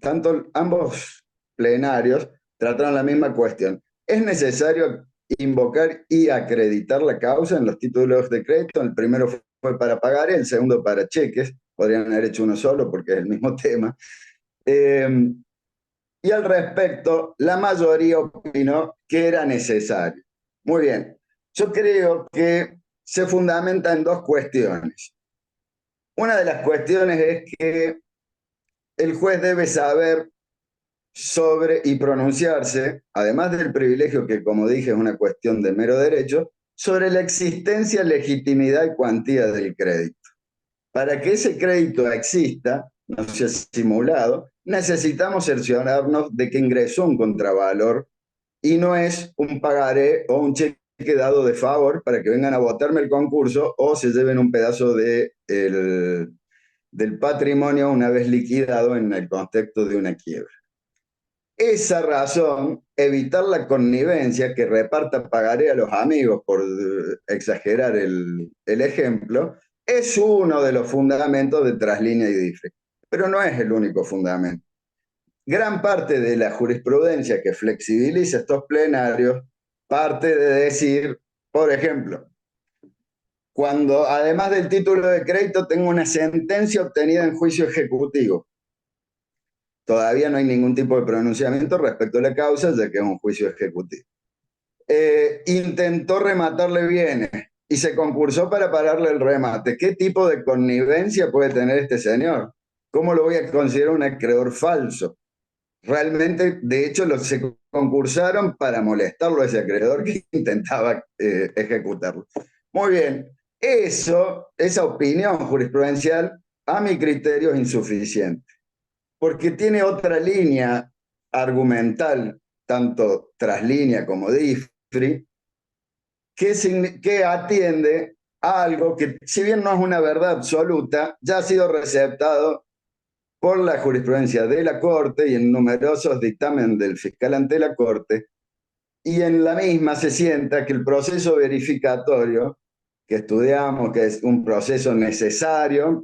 tanto ambos plenarios trataron la misma cuestión. ¿Es necesario invocar y acreditar la causa en los títulos de crédito? El primero fue para pagar, el segundo para cheques. Podrían haber hecho uno solo porque es el mismo tema. Y al respecto, la mayoría opinó que era necesario. Muy bien, yo creo que se fundamenta en dos cuestiones. Una de las cuestiones es que el juez debe saber sobre y pronunciarse, además del privilegio que, como dije, es una cuestión de mero derecho, sobre la existencia, legitimidad y cuantía del crédito. Para que ese crédito exista, no sea simulado, necesitamos cerciorarnos de que ingresó un contravalor y no es un pagaré o un cheque dado de favor para que vengan a votarme el concurso o se lleven un pedazo del patrimonio una vez liquidado en el contexto de una quiebra. Esa razón, evitar la connivencia que reparta pagaré a los amigos, por exagerar el ejemplo, Es uno de los fundamentos de Traslínea y DIFRE, pero no es el único fundamento. Gran parte de la jurisprudencia que flexibiliza estos plenarios parte de decir, por ejemplo, cuando además del título de crédito tengo una sentencia obtenida en juicio ejecutivo, todavía no hay ningún tipo de pronunciamiento respecto a la causa, ya que es un juicio ejecutivo. Intentó rematarle bienes y se concursó para pararle el remate. ¿Qué tipo de connivencia puede tener este señor? ¿Cómo lo voy a considerar un acreedor falso? Realmente, de hecho, se concursaron para molestarlo a ese acreedor que intentaba ejecutarlo. Muy bien, esa opinión jurisprudencial, a mi criterio, es insuficiente, porque tiene otra línea argumental, tanto Traslínea como DIFRI, que atiende a algo que, si bien no es una verdad absoluta, ya ha sido receptado por la jurisprudencia de la Corte y en numerosos dictámenes del fiscal ante la Corte, y en la misma se sienta que el proceso verificatorio que estudiamos, que es un proceso necesario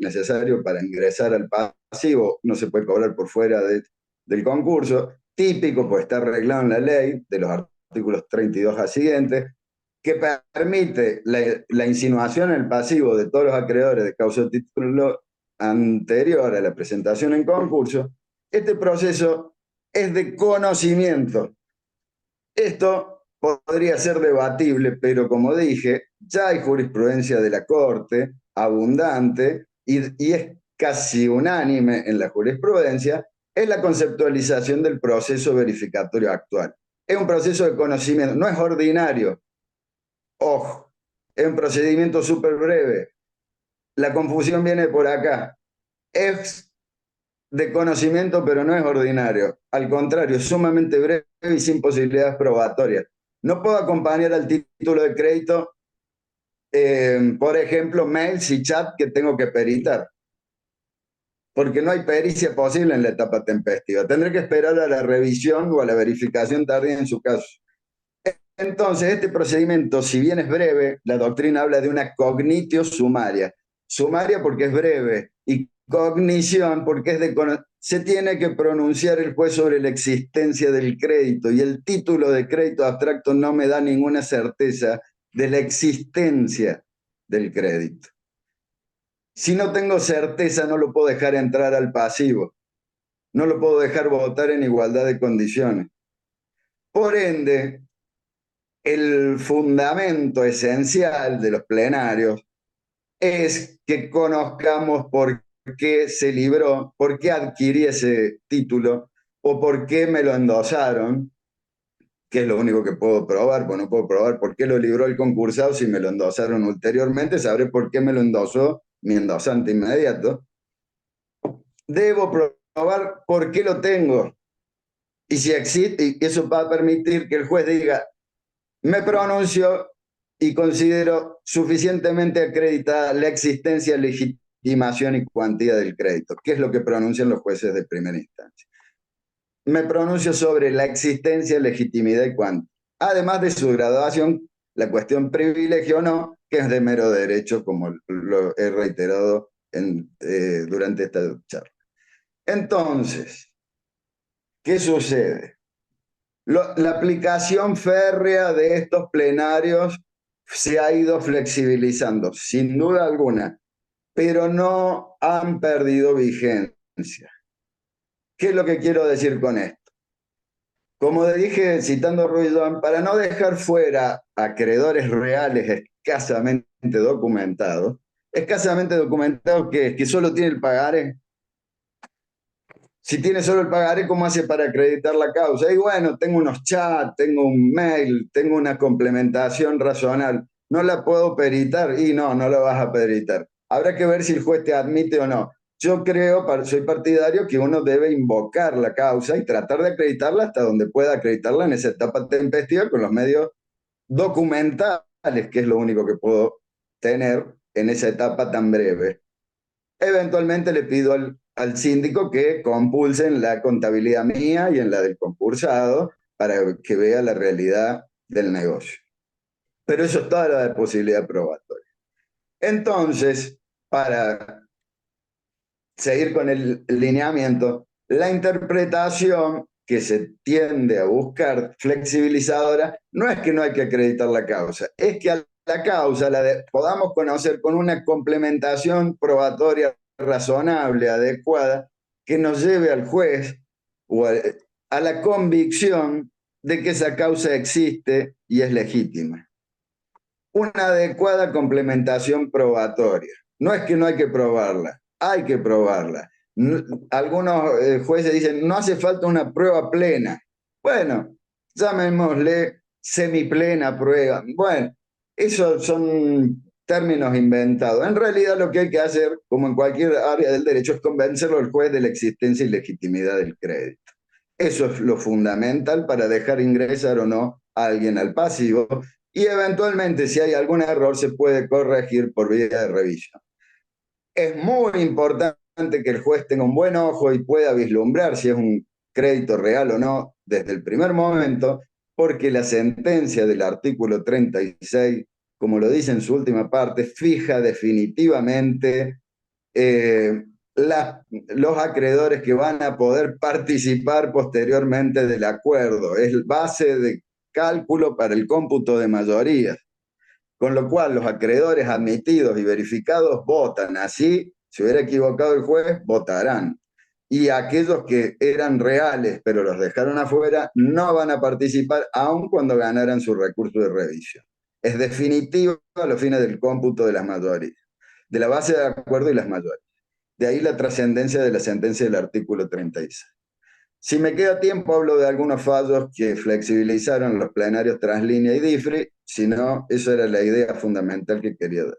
para ingresar al pasivo, no se puede cobrar por fuera del concurso, típico, pues está arreglado en la ley de los artículos 32 a siguientes, que permite la insinuación en el pasivo de todos los acreedores de causa de título anterior a la presentación en concurso. Este proceso es de conocimiento. Esto podría ser debatible, pero como dije, ya hay jurisprudencia de la Corte abundante y es casi unánime en la jurisprudencia, es la conceptualización del proceso verificatorio actual. Es un proceso de conocimiento, no es ordinario. Ojo, es un procedimiento súper breve. La confusión viene por acá. Es de conocimiento, pero no es ordinario. Al contrario, es sumamente breve y sin posibilidades probatorias. No puedo acompañar al título de crédito, por ejemplo, mails y chat que tengo que peritar, porque no hay pericia posible en la etapa tempestiva. Tendré que esperar a la revisión o a la verificación tardía en su caso. Entonces, este procedimiento, si bien es breve, la doctrina habla de una cognitio sumaria. Sumaria porque es breve y cognición porque se tiene que pronunciar el juez sobre la existencia del crédito y el título de crédito abstracto no me da ninguna certeza de la existencia del crédito. Si no tengo certeza, no lo puedo dejar entrar al pasivo, no lo puedo dejar votar en igualdad de condiciones. Por ende, el fundamento esencial de los plenarios es que conozcamos por qué se libró, por qué adquirí ese título o por qué me lo endosaron, que es lo único que puedo probar, pues no puedo probar por qué lo libró el concursado si me lo endosaron ulteriormente, sabré por qué me lo endosó mi endosante inmediato. Debo probar por qué lo tengo y si existe, y eso va a permitir que el juez diga, me pronuncio y considero suficientemente acreditada la existencia, legitimación y cuantía del crédito, que es lo que pronuncian los jueces de primera instancia. Me pronuncio sobre la existencia, legitimidad y cuantía. Además de su graduación, la cuestión privilegio o no, que es de mero derecho, como lo he reiterado durante esta charla. Entonces, ¿qué sucede? La aplicación férrea de estos plenarios se ha ido flexibilizando, sin duda alguna, pero no han perdido vigencia. ¿Qué es lo que quiero decir con esto? Como dije, citando a Ruiz-Doan, para no dejar fuera acreedores reales escasamente documentados que solo tiene el pagaré. Si tiene solo el pagaré, ¿cómo hace para acreditar la causa? Y bueno, tengo unos chats, tengo un mail, tengo una complementación razonable. ¿No la puedo peritar? Y no la vas a peritar. Habrá que ver si el juez te admite o no. Yo soy partidario que uno debe invocar la causa y tratar de acreditarla hasta donde pueda acreditarla en esa etapa tempestiva con los medios documentales, que es lo único que puedo tener en esa etapa tan breve. Eventualmente le pido al síndico que compulsen la contabilidad mía y en la del concursado para que vea la realidad del negocio. Pero eso es toda la posibilidad probatoria. Entonces, para seguir con el lineamiento, la interpretación que se tiende a buscar flexibilizadora no es que no hay que acreditar la causa, es que a la causa podamos conocer con una complementación probatoria razonable, adecuada, que nos lleve al juez o a la convicción de que esa causa existe y es legítima. Una adecuada complementación probatoria. No es que no hay que probarla, hay que probarla. Algunos jueces dicen, no hace falta una prueba plena. Bueno, llamémosle semiplena prueba. Bueno, esos son términos inventados. En realidad lo que hay que hacer, como en cualquier área del derecho, es convencerlo al juez de la existencia y legitimidad del crédito. Eso es lo fundamental para dejar ingresar o no a alguien al pasivo y eventualmente si hay algún error se puede corregir por vía de revisión. Es muy importante que el juez tenga un buen ojo y pueda vislumbrar si es un crédito real o no desde el primer momento, porque la sentencia del artículo 36, como lo dice en su última parte, fija definitivamente los acreedores que van a poder participar posteriormente del acuerdo. Es base de cálculo para el cómputo de mayorías. Con lo cual, los acreedores admitidos y verificados votan. Así, si hubiera equivocado el juez, votarán. Y aquellos que eran reales, pero los dejaron afuera, no van a participar, aun cuando ganaran su recurso de revisión. Es definitivo a los fines del cómputo de las mayorías, de la base de acuerdo y las mayorías. De ahí la trascendencia de la sentencia del artículo 36. Si me queda tiempo, hablo de algunos fallos que flexibilizaron los plenarios Translínea y DIFRI, si no, esa era la idea fundamental que quería dar.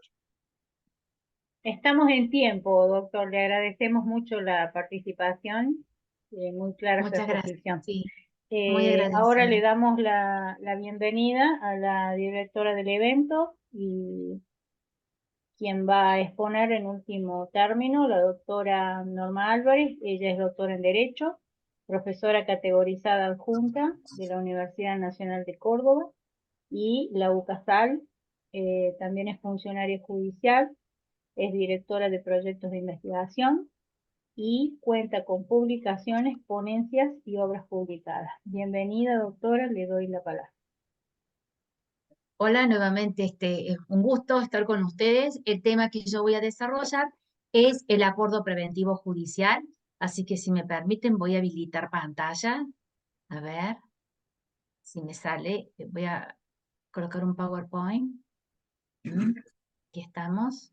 Estamos en tiempo, doctor. Le agradecemos mucho la participación. Muy clara su Muchas gracias. exposición. Sí, muy agradecida. Ahora le damos la bienvenida a la directora del evento y quien va a exponer en último término, la doctora Norma Álvarez. Ella es doctora en Derecho, profesora categorizada adjunta de la Universidad Nacional de Córdoba y la UCASAL. También es funcionaria judicial, es directora de proyectos de investigación y cuenta con publicaciones, ponencias y obras publicadas. Bienvenida, doctora, le doy la palabra. Hola, nuevamente es un gusto estar con ustedes. El tema que yo voy a desarrollar es el acuerdo preventivo judicial, así que si me permiten voy a habilitar pantalla. A ver si me sale. Voy a colocar un PowerPoint. Aquí estamos.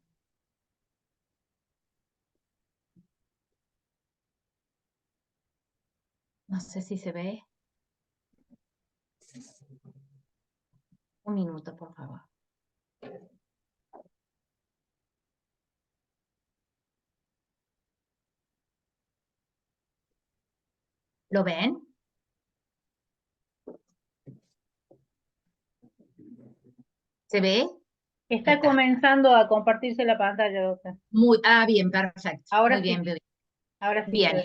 No sé si se ve. Un minuto, por favor. ¿Lo ven? ¿Se ve? Está comenzando a compartirse la pantalla, doctora. Bien, perfecto. Ahora Muy sí. bien, Ahora sí. Bien.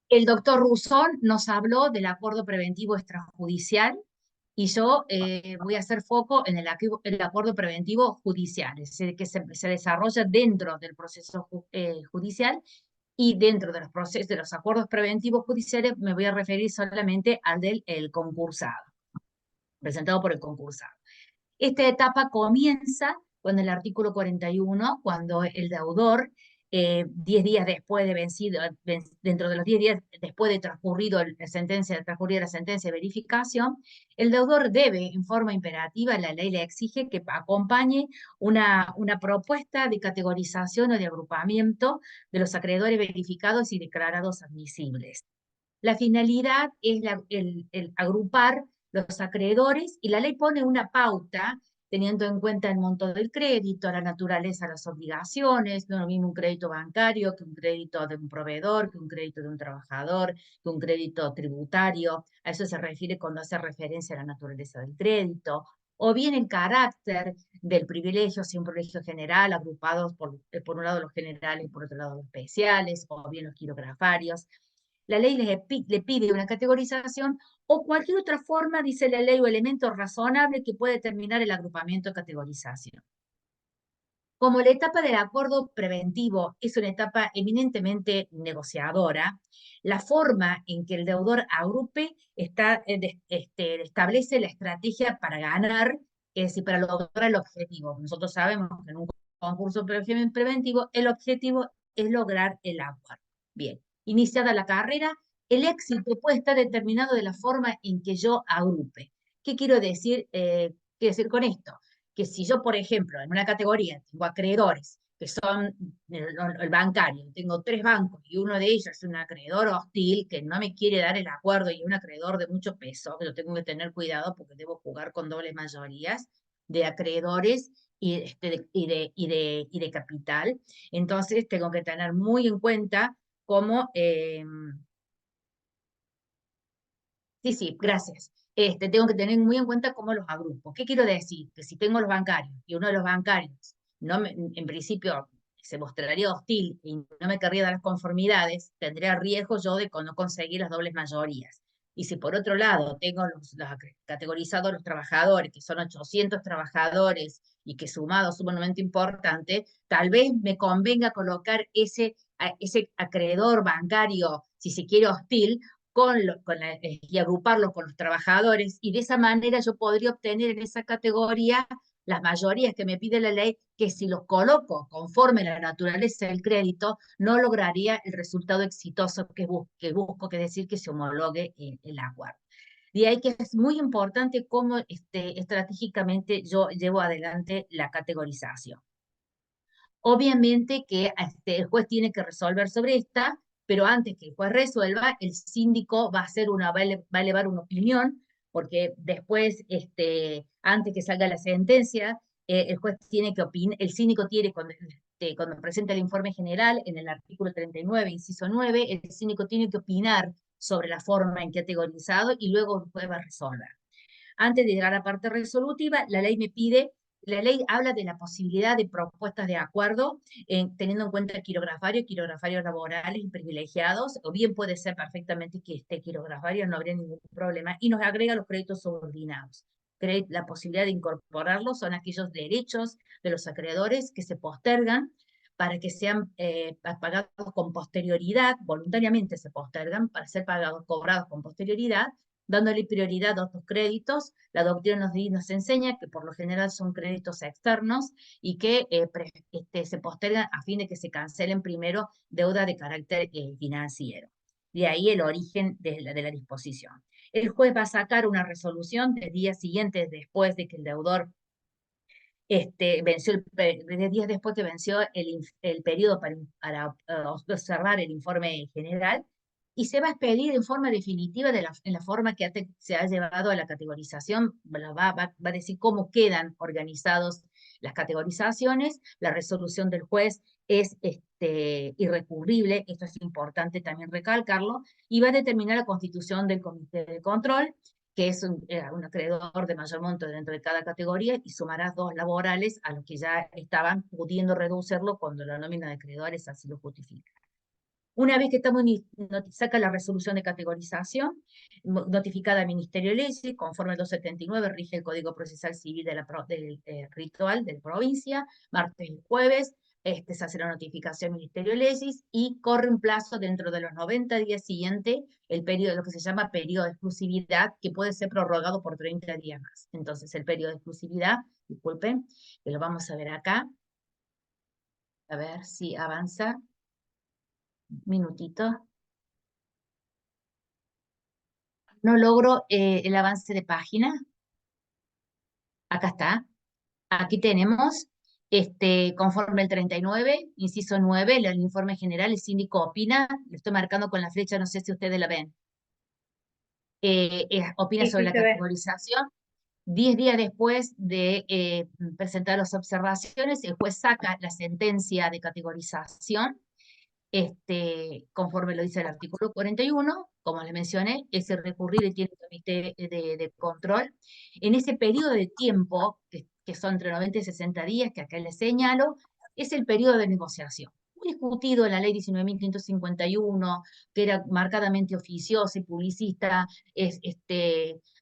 El doctor Rousson nos habló del acuerdo preventivo extrajudicial y yo voy a hacer foco en el acuerdo preventivo judicial, es decir, que se desarrolla dentro del proceso judicial y dentro de los procesos de los acuerdos preventivos judiciales me voy a referir solamente al del concursado, presentado por el concursado. Esta etapa comienza con el artículo 41, cuando el deudor, 10 días después de vencido, dentro de los 10 días después de transcurrida la sentencia de verificación, el deudor debe, en forma imperativa, la ley le exige que acompañe una propuesta de categorización o de agrupamiento de los acreedores verificados y declarados admisibles. La finalidad es el agrupar los acreedores y la ley pone una pauta teniendo en cuenta el monto del crédito, la naturaleza de las obligaciones, no es lo mismo un crédito bancario que un crédito de un proveedor, que un crédito de un trabajador, que un crédito tributario. A eso se refiere cuando hace referencia a la naturaleza del crédito. O bien el carácter del privilegio, si un privilegio general, agrupados por un lado los generales y por otro lado los especiales, o bien los quirografarios. La ley le pide una categorización o cualquier otra forma, dice la ley, o elemento razonable que puede determinar el agrupamiento de categorización. Como la etapa del acuerdo preventivo es una etapa eminentemente negociadora, la forma en que el deudor agrupe establece la estrategia para ganar, es decir, para lograr el objetivo. Nosotros sabemos que en un concurso preventivo el objetivo es lograr el acuerdo. Bien, iniciada la carrera, el éxito puede estar determinado de la forma en que yo agrupe. ¿Qué quiero decir, con esto? Que si yo, por ejemplo, en una categoría tengo acreedores, que son el bancario, tengo 3 bancos y uno de ellos es un acreedor hostil que no me quiere dar el acuerdo y es un acreedor de mucho peso, que yo tengo que tener cuidado porque debo jugar con dobles mayorías de acreedores y de capital. Entonces tengo que tener muy en cuenta cómo... sí, gracias. Tengo que tener muy en cuenta cómo los agrupo. ¿Qué quiero decir? Que si tengo los bancarios y uno de los bancarios en principio se mostraría hostil y no me querría dar las conformidades, tendría riesgo yo de no conseguir las dobles mayorías. Y si por otro lado tengo categorizados los trabajadores, que son 800 trabajadores y que sumados es sumamente importante, tal vez me convenga colocar ese acreedor bancario, si se quiere hostil, y agruparlo con los trabajadores, y de esa manera yo podría obtener en esa categoría las mayorías que me pide la ley, que si los coloco conforme a la naturaleza del crédito, no lograría el resultado exitoso que busco, que decir que se homologue el acuerdo. De ahí que es muy importante cómo estratégicamente yo llevo adelante la categorización. Obviamente que el juez tiene que resolver sobre esta, pero antes que el juez resuelva, el síndico va a elevar una opinión, porque después, antes que salga la sentencia, el juez tiene que opinar, el síndico tiene, cuando presenta el informe general, en el artículo 39, inciso 9, el síndico tiene que opinar sobre la forma en que ha categorizado y luego el juez va a resolver. Antes de llegar a la parte resolutiva, la ley habla de la posibilidad de propuestas de acuerdo, teniendo en cuenta quirografarios laborales y privilegiados, o bien puede ser perfectamente que esté quirografario, no habría ningún problema, y nos agrega los créditos subordinados. La posibilidad de incorporarlos son aquellos derechos de los acreedores que se postergan para que sean pagados con posterioridad, voluntariamente se postergan para ser cobrados con posterioridad, dándole prioridad a otros créditos. La doctrina nos enseña que por lo general son créditos externos y que se postergan a fin de que se cancelen primero deuda de carácter financiero. De ahí el origen de la disposición. El juez va a sacar una resolución 10 días siguientes después de que el deudor venció 10 días después que venció el periodo para observar el informe general, y se va a expedir en forma definitiva en la forma que se ha llevado a la categorización, va a decir cómo quedan organizados las categorizaciones. La resolución del juez es irrecurrible, esto es importante también recalcarlo, y va a determinar la constitución del comité de control, que es un acreedor de mayor monto dentro de cada categoría, y sumará 2 laborales a los que ya estaban pudiendo reducirlo cuando la nómina de acreedores así lo justifica. Una vez que saca la resolución de categorización, notificada al Ministerio de Leyes, conforme al 279, rige el Código Procesal Civil del ritual de la provincia, martes y jueves, se hace la notificación al Ministerio de Leyes y corre un plazo dentro de los 90 días siguientes, el periodo, lo que se llama periodo de exclusividad, que puede ser prorrogado por 30 días más. Entonces, el periodo de exclusividad, disculpen, que lo vamos a ver acá, a ver si avanza. Minutito. No logro el avance de página. Acá está. Aquí tenemos, conforme el 39, inciso 9, el informe general, el síndico opina, lo estoy marcando con la flecha, no sé si ustedes la ven. Opina sobre la categorización. 10 días después de presentar las observaciones, el juez saca la sentencia de categorización, conforme lo dice el artículo 41, como les mencioné, es irrecurrible y tiene comité de control. En ese periodo de tiempo, que son entre 90 y 60 días, que acá les señalo, es el periodo de negociación. muy discutido en la ley 19.551, que era marcadamente oficiosa y publicista.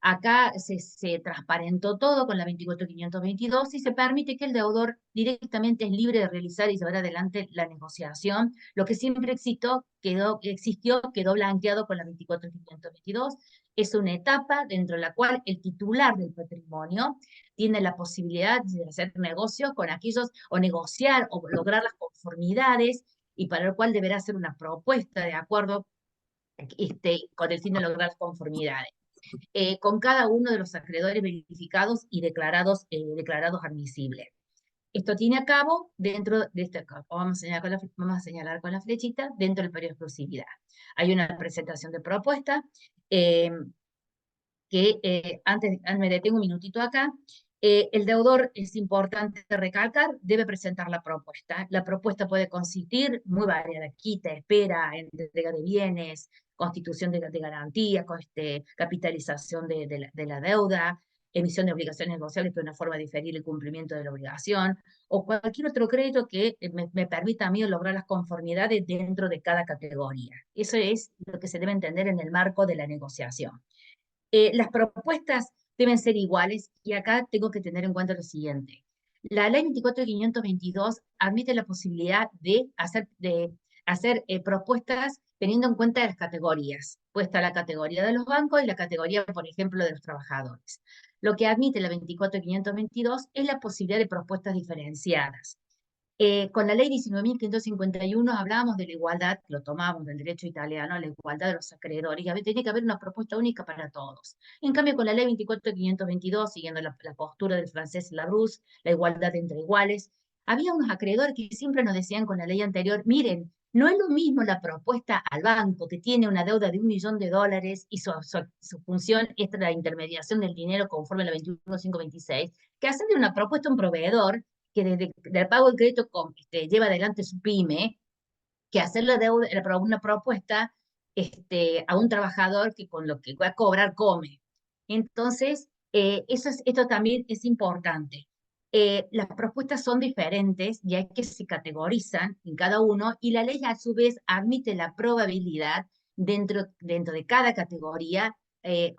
Acá se transparentó todo con la 24.522 y se permite que el deudor directamente es libre de realizar y llevar adelante la negociación. Lo que siempre existió quedó blanqueado con la 24.522. Es una etapa dentro de la cual el titular del patrimonio tiene la posibilidad de hacer negocios con aquellos, o negociar, o lograr las conformidades, y para lo cual deberá hacer una propuesta de acuerdo con el fin de lograr las conformidades, con cada uno de los acreedores verificados y declarados admisibles. Esto tiene a cabo dentro de este, vamos a señalar con la flechita, dentro del periodo de exclusividad. Hay una presentación de propuesta, antes me detengo un minutito acá. El deudor, es importante recalcar, debe presentar la propuesta. La propuesta puede consistir muy variada: quita, espera, entrega de bienes, constitución de garantía, capitalización de la deuda, emisión de obligaciones negociables, pero una forma de diferir el cumplimiento de la obligación, o cualquier otro crédito que me permita a mí lograr las conformidades dentro de cada categoría. Eso es lo que se debe entender en el marco de la negociación. Las propuestas deben ser iguales, y acá tengo que tener en cuenta lo siguiente. La ley 24.522 admite la posibilidad de hacer propuestas teniendo en cuenta las categorías. Puesta la categoría de los bancos y la categoría, por ejemplo, de los trabajadores. Lo que admite la 24.522 es la posibilidad de propuestas diferenciadas. Con la ley 19.551 hablábamos de la igualdad, lo tomamos del derecho italiano, la igualdad de los acreedores, y tenía que haber una propuesta única para todos. En cambio, con la ley 24.522, siguiendo la postura del francés Labrousse, la igualdad entre iguales, había unos acreedores que siempre nos decían con la ley anterior: miren, no es lo mismo la propuesta al banco, que tiene una deuda de $1 millón y su función es la intermediación del dinero conforme a la 21.526, que hacerle una propuesta a un proveedor que desde el pago del crédito lleva adelante su pyme, que hacer una propuesta a un trabajador que con lo que va a cobrar come. Entonces, esto también es importante. Las propuestas son diferentes, ya que se categorizan en cada uno, y la ley a su vez admite la probabilidad dentro de cada categoría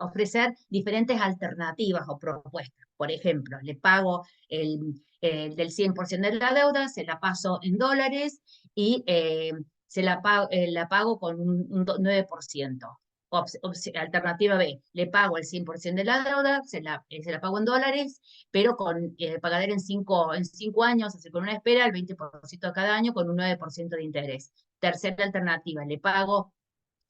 ofrecer diferentes alternativas o propuestas. Por ejemplo, le pago del 100% de la deuda, se la paso en dólares y la pago con un 9%. Alternativa B, le pago el 100% de la deuda, se la pago en dólares, pero con pagadera en 5 años, así con una espera, el 20% de cada año, con un 9% de interés. Tercera alternativa, le pago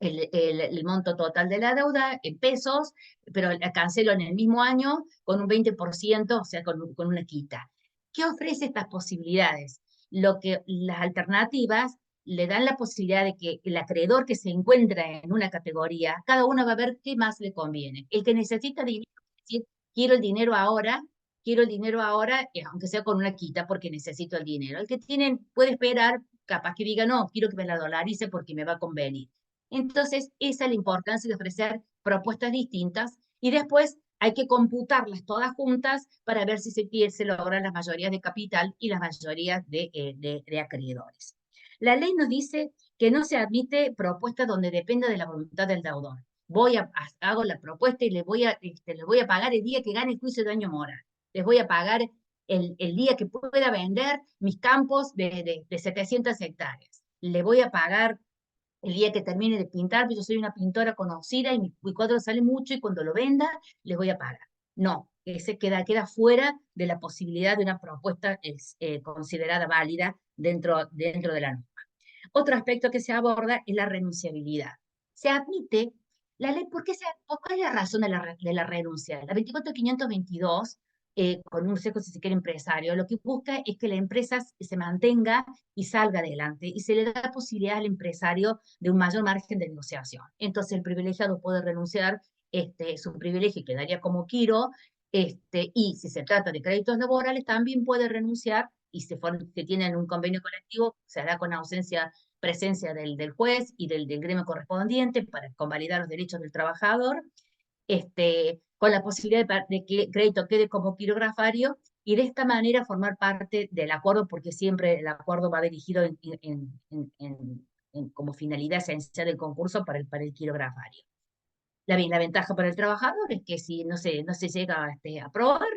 el monto total de la deuda en pesos, pero la cancelo en el mismo año con un 20%, o sea, con una quita. ¿Qué ofrece estas posibilidades? Las alternativas le dan la posibilidad de que el acreedor que se encuentra en una categoría, cada uno va a ver qué más le conviene. El que necesita dinero, es decir, quiero el dinero ahora, aunque sea con una quita, porque necesito el dinero. El que puede esperar, capaz que diga: no, quiero que me la dolarice porque me va a convenir. Entonces, esa es la importancia de ofrecer propuestas distintas, y después hay que computarlas todas juntas para ver si se logran las mayorías de capital y las mayorías de acreedores. La ley nos dice que no se admite propuesta donde dependa de la voluntad del deudor. Hago la propuesta y les voy a pagar el día que gane el juicio de daño moral. Les voy a pagar el día que pueda vender mis campos de 700 hectáreas. Le voy a pagar el día que termine de pintar, yo soy una pintora conocida y mi cuadro sale mucho, y cuando lo venda les voy a pagar. No, ese queda fuera de la posibilidad de una propuesta considerada válida dentro de la norma. Otro aspecto que se aborda es la renunciabilidad. Se admite la ley. ¿Cuál es la razón de la renuncia? La 24.522, con un consejo, si se quiere, empresario, lo que busca es que la empresa se mantenga y salga adelante, y se le da la posibilidad al empresario de un mayor margen de negociación. Entonces, el privilegiado puede renunciar su privilegio, quedaría como quiero, y si se trata de créditos laborales, también puede renunciar, y si tienen un convenio colectivo, se hará con presencia del juez y del gremio correspondiente para convalidar los derechos del trabajador, con la posibilidad de que el crédito quede como quirografario y de esta manera formar parte del acuerdo, porque siempre el acuerdo va dirigido como finalidad esencial del concurso para el quirografario. La ventaja para el trabajador es que si no se llega a aprobar,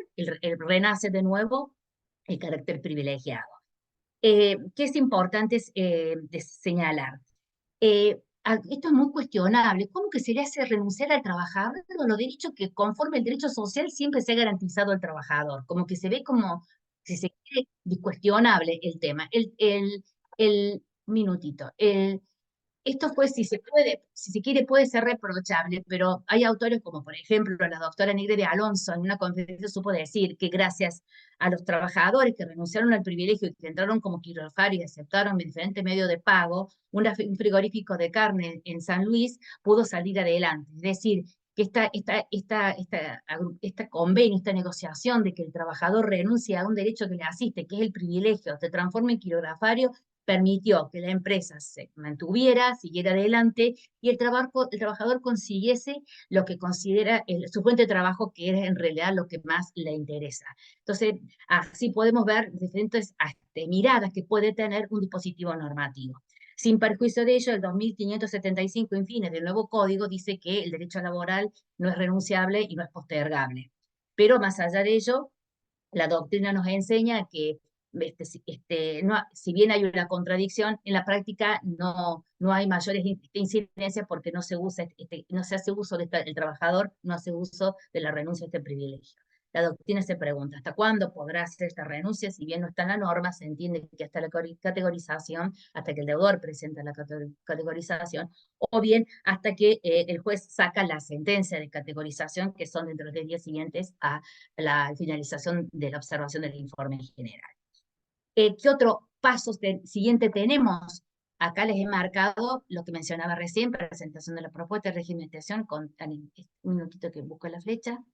renace de nuevo el carácter privilegiado. ¿Qué es importante de señalar? Esto es muy cuestionable. ¿Cómo que se le hace renunciar al trabajador a los derechos que conforme el derecho social siempre se ha garantizado al trabajador? Como que se ve como, si se quiere, cuestionable el tema. Minutito. Esto fue, si se quiere, puede ser reprochable, pero hay autores como, por ejemplo, la doctora Nigre de Alonso, en una conferencia supo decir que gracias a los trabajadores que renunciaron al privilegio y que entraron como quirófagos y aceptaron diferentes medios de pago, un frigorífico de carne en San Luis pudo salir adelante. Es decir, que esta convenio, esta negociación de que el trabajador renuncie a un derecho que le asiste, que es el privilegio, se transforme en quirografario, permitió que la empresa se mantuviera, siguiera adelante y el trabajador consiguiese lo que considera su fuente de trabajo, que es en realidad lo que más le interesa. Entonces, así podemos ver diferentes miradas que puede tener un dispositivo normativo. Sin perjuicio de ello, el 2575, en fin, del nuevo código dice que el derecho laboral no es renunciable y no es postergable. Pero más allá de ello, la doctrina nos enseña que si bien hay una contradicción, en la práctica no hay mayores incidencias porque no se hace uso el trabajador no hace uso de la renuncia a este privilegio. La doctrina se pregunta, ¿hasta cuándo podrá hacer esta renuncia? Si bien no está en la norma, se entiende que hasta la categorización, hasta que el deudor presenta la categorización, o bien hasta que el juez saca la sentencia de categorización, que son dentro de los 10 días siguientes a la finalización de la observación del informe general. ¿Qué otro paso siguiente tenemos? Acá les he marcado lo que mencionaba recién, presentación de la propuesta de régimen de extensión, con un minutito que busco la flecha.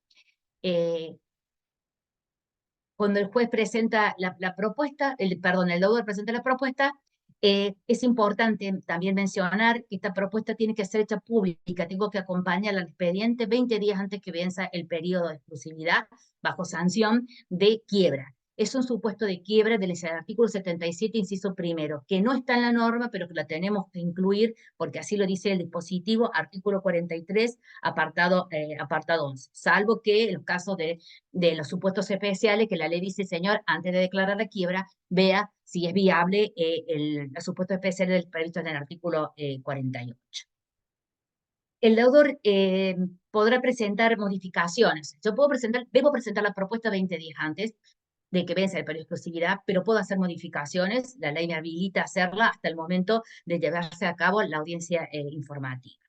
Cuando el juez presenta la propuesta, el deudor presenta la propuesta, es importante también mencionar que esta propuesta tiene que ser hecha pública, tengo que acompañar al expediente 20 días antes que venza el periodo de exclusividad bajo sanción de quiebra. Es un supuesto de quiebra del artículo 77, inciso primero, que no está en la norma, pero que la tenemos que incluir, porque así lo dice el dispositivo, artículo 43, apartado 11, salvo que en los casos de los supuestos especiales, que la ley dice, señor, antes de declarar la quiebra, vea si es viable el supuesto especial del previsto en el artículo 48. El deudor podrá presentar modificaciones. Debo presentar la propuesta 20 días antes de que vence el periodo de exclusividad, pero puedo hacer modificaciones, la ley me habilita a hacerla hasta el momento de llevarse a cabo la audiencia informativa.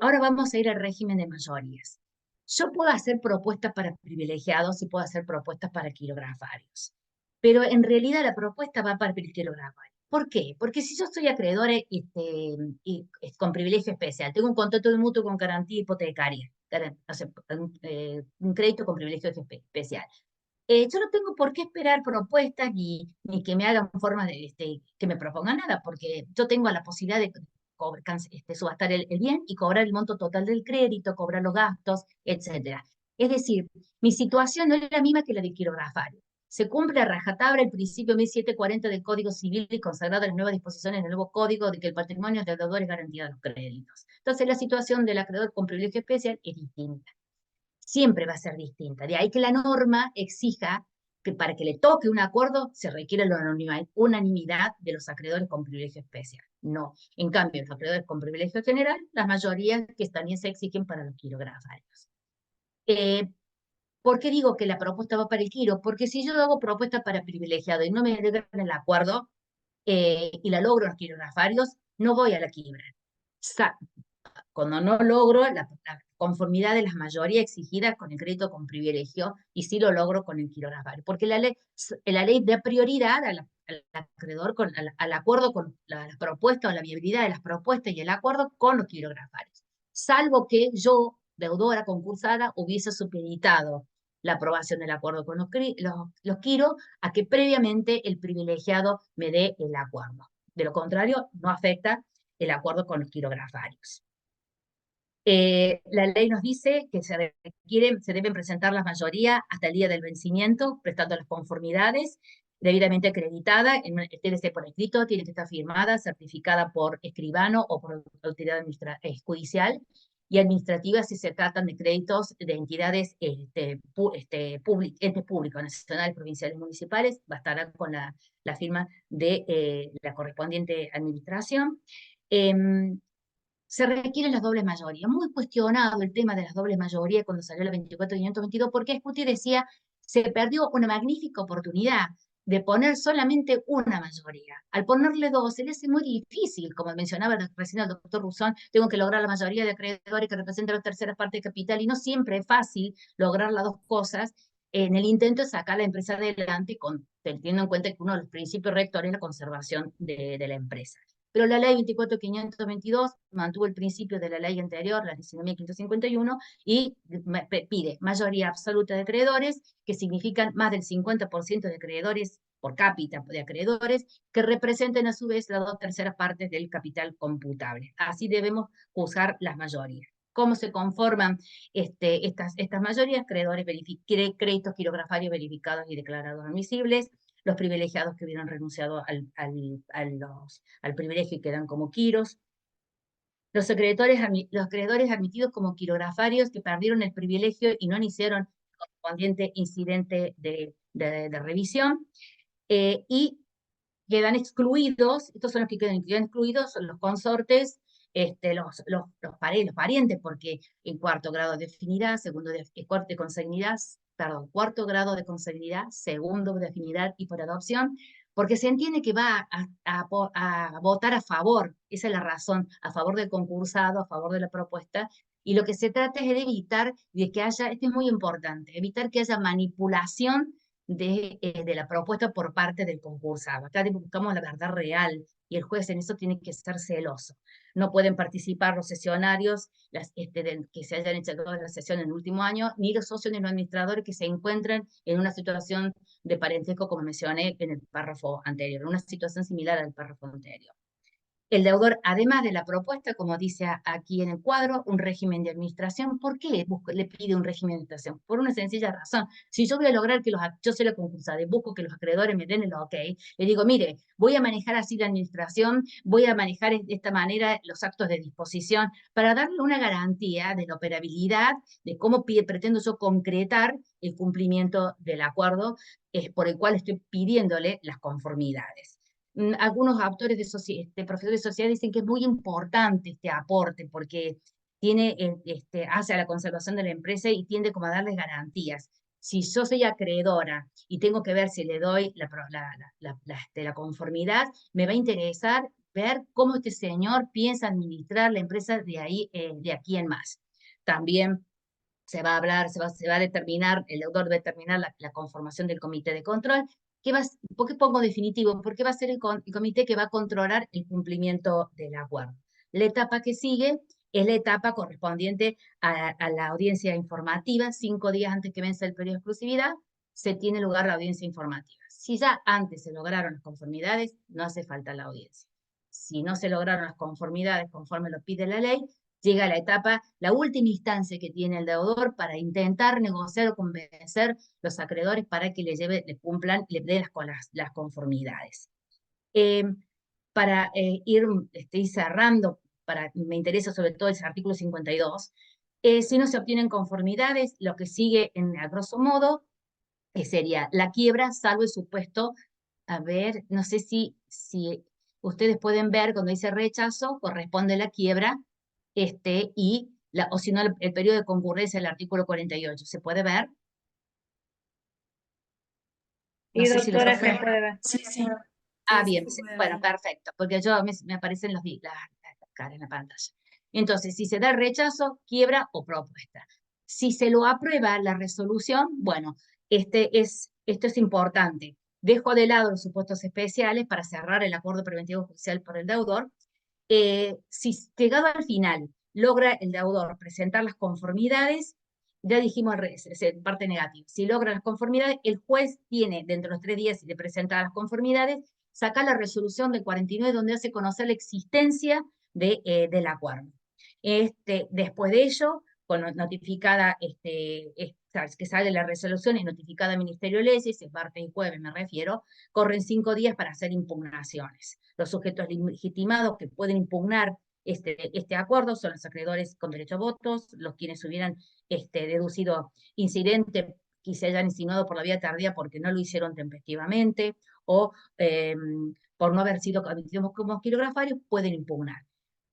Ahora vamos a ir al régimen de mayorías. Yo puedo hacer propuestas para privilegiados y puedo hacer propuestas para quirografarios, pero en realidad la propuesta va para el quirografario. ¿Por qué? Porque si yo soy acreedor con privilegio especial, tengo un contrato de mutuo con garantía hipotecaria, un crédito con privilegio especial, yo no tengo por qué esperar propuestas ni que me hagan formas que me propongan nada, porque yo tengo la posibilidad de subastar el bien y cobrar el monto total del crédito, cobrar los gastos, etc. Es decir, mi situación no es la misma que la del quirografario. Se cumple a rajatabla el principio 1740 del Código Civil y consagrado en las nuevas disposiciones del nuevo Código de que el patrimonio del deudor es garantía de los créditos. Entonces, la situación del acreedor con privilegio especial es distinta. Siempre va a ser distinta. De ahí que la norma exija que para que le toque un acuerdo se requiere la unanimidad de los acreedores con privilegio especial. No. En cambio, los acreedores con privilegio general, las mayorías que también se exigen para los quirografarios. ¿Por qué digo que la propuesta va para el quiro? Porque si yo hago propuesta para privilegiado y no me logran el acuerdo y la logro en los quirografarios, no voy a la quiebra. Cuando no logro la conformidad de las mayorías exigidas con el crédito con privilegio y sí lo logro con el quirografario. Porque la ley da prioridad al acreedor al acuerdo con la propuesta o la viabilidad de las propuestas y el acuerdo con los quirografarios. Salvo que yo, deudora concursada, hubiese supeditado la aprobación del acuerdo con los quiro a que previamente el privilegiado me dé el acuerdo. De lo contrario, no afecta el acuerdo con los quirografarios. La ley nos dice que se deben presentar las mayorías hasta el día del vencimiento, prestando las conformidades, debidamente acreditada, debe ser por escrito, tiene que estar firmada, certificada por escribano o por autoridad judicial, y administrativa si se tratan de créditos de entidades entes públicos, nacionales, provinciales, municipales, bastará con la firma de la correspondiente administración. Se requieren las dobles mayorías. Muy cuestionado el tema de las dobles mayorías cuando salió la 24.522, porque Scuti decía, se perdió una magnífica oportunidad de poner solamente una mayoría. Al ponerle dos, se le hace muy difícil, como mencionaba recién el doctor Ruzón, tengo que lograr la mayoría de acreedores que representan la tercera parte de capital, y no siempre es fácil lograr las dos cosas en el intento de sacar la empresa adelante, teniendo en cuenta que uno de los principios rectores es la conservación de la empresa. Pero la ley 24.522 mantuvo el principio de la ley anterior, la 19.551, y pide mayoría absoluta de acreedores, que significan más del 50% de acreedores por cápita de acreedores, que representen a su vez las 2/3 partes del capital computable. Así debemos usar las mayorías. ¿Cómo se conforman estas mayorías? Créditos quirografarios verificados y declarados admisibles, los privilegiados que hubieran renunciado al privilegio y quedan como quiros, los acreedores admitidos como quirografarios que perdieron el privilegio y no iniciaron el correspondiente incidente de revisión, y quedan excluidos, estos son los que quedan excluidos, son los consortes, los parientes, porque en cuarto grado de afinidad, cuarto grado de consanguinidad, segundo de afinidad y por adopción, porque se entiende que va a votar a favor, esa es la razón, a favor del concursado, a favor de la propuesta, y lo que se trata es de evitar de que haya, esto es muy importante, evitar que haya manipulación de la propuesta por parte del concursado. Acá buscamos la verdad real, y el juez en eso tiene que ser celoso. No pueden participar los sesionarios que se hayan hecho la sesión en el último año, ni los socios ni los administradores que se encuentren en una situación de parentesco, como mencioné en el párrafo anterior, una situación similar al párrafo anterior. El deudor, además de la propuesta, como dice aquí en el cuadro, un régimen de administración. ¿Por qué le pide un régimen de administración? Por una sencilla razón. Si yo voy a lograr que yo soy la concursada y busco que los acreedores me den el ok, le digo, mire, voy a manejar así la administración, voy a manejar de esta manera los actos de disposición, para darle una garantía de la operabilidad, de cómo pretendo yo concretar el cumplimiento del acuerdo por el cual estoy pidiéndole las conformidades. Algunos autores profesores de sociedad dicen que es muy importante este aporte porque hace a la conservación de la empresa y tiende como a darles garantías. Si yo soy acreedora y tengo que ver si le doy la conformidad, me va a interesar ver cómo este señor piensa administrar la empresa de aquí en más. También se va a determinar, el deudor va a determinar la conformación del comité de control. ¿Por qué pongo definitivo? Porque va a ser el comité que va a controlar el cumplimiento del acuerdo. La etapa que sigue es la etapa correspondiente a la audiencia informativa. 5 días antes que vence el periodo de exclusividad, se tiene lugar la audiencia informativa. Si ya antes se lograron las conformidades, no hace falta la audiencia. Si no se lograron las conformidades conforme lo pide la ley, llega la etapa, la última instancia que tiene el deudor para intentar negociar o convencer los acreedores para que le cumplan, le den las conformidades. Para ir cerrando, me interesa sobre todo ese artículo 52, si no se obtienen conformidades, lo que sigue a grosso modo sería la quiebra, salvo el supuesto, a ver, no sé si ustedes pueden ver cuando dice rechazo, corresponde la quiebra, o si no, el periodo de concurrencia del artículo 48. ¿Se puede ver? No sé doctora, si se puede ver. Sí, sí. Bien. Bueno, perfecto, porque me aparecen las caras en la pantalla. Entonces, si se da rechazo, quiebra o propuesta. Si se lo aprueba la resolución, bueno, esto es importante. Dejo de lado los supuestos especiales para cerrar el acuerdo preventivo judicial por el deudor. Si llegado al final logra el deudor presentar las conformidades, ya dijimos parte negativa. Si logra las conformidades, el juez tiene, dentro de los 3 días, si le presenta las conformidades, saca la resolución del 49 donde hace conocer la existencia del acuerdo. Después de ello, con notificada, que sale la resolución y notificada al Ministerio de Leyes, es martes y jueves me refiero, corren 5 días para hacer impugnaciones. Los sujetos legitimados que pueden impugnar este acuerdo son los acreedores con derecho a votos, los quienes hubieran deducido incidente que se hayan insinuado por la vía tardía porque no lo hicieron tempestivamente, o por no haber sido admitidos como quirografarios, pueden impugnar.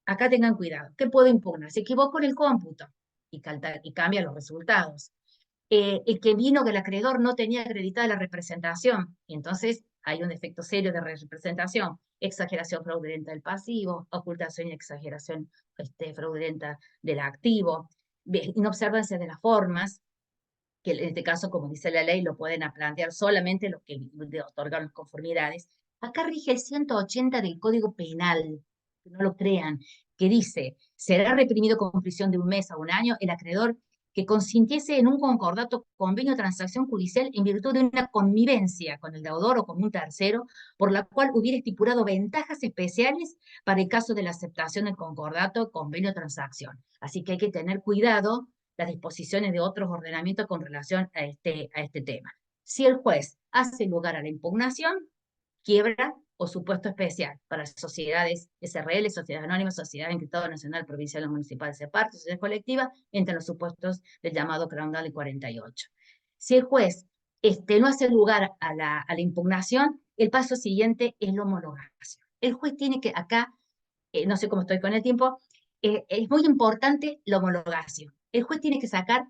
Acá tengan cuidado. ¿Qué puedo impugnar? Se equivocó en el cómputo y cambia los resultados. El que vino que el acreedor no tenía acreditada la representación, y entonces hay un defecto serio de representación, exageración fraudulenta del pasivo, ocultación y exageración fraudulenta del activo, inobservancia de las formas, que en este caso, como dice la ley, lo pueden plantear solamente los que otorgan las conformidades. Acá rige el 180 del Código Penal, que no lo crean, que dice, será reprimido con prisión de 1 mes a 1 año el acreedor que consintiese en un concordato, convenio o transacción judicial en virtud de una connivencia con el deudor o con un tercero, por la cual hubiera estipulado ventajas especiales para el caso de la aceptación del concordato, convenio o transacción. Así que hay que tener cuidado las disposiciones de otros ordenamientos con relación a este tema. Si el juez hace lugar a la impugnación, quiebra o supuesto especial para sociedades SRL, sociedades anónimas, sociedades en Estado nacional, provincial o municipal, SEPAR, sociedades colectivas, entre los supuestos del llamado Crandall 48. Si el juez no hace lugar a la impugnación, el paso siguiente es la homologación. El juez tiene que, acá, no sé cómo estoy con el tiempo, es muy importante la homologación. El juez tiene que sacar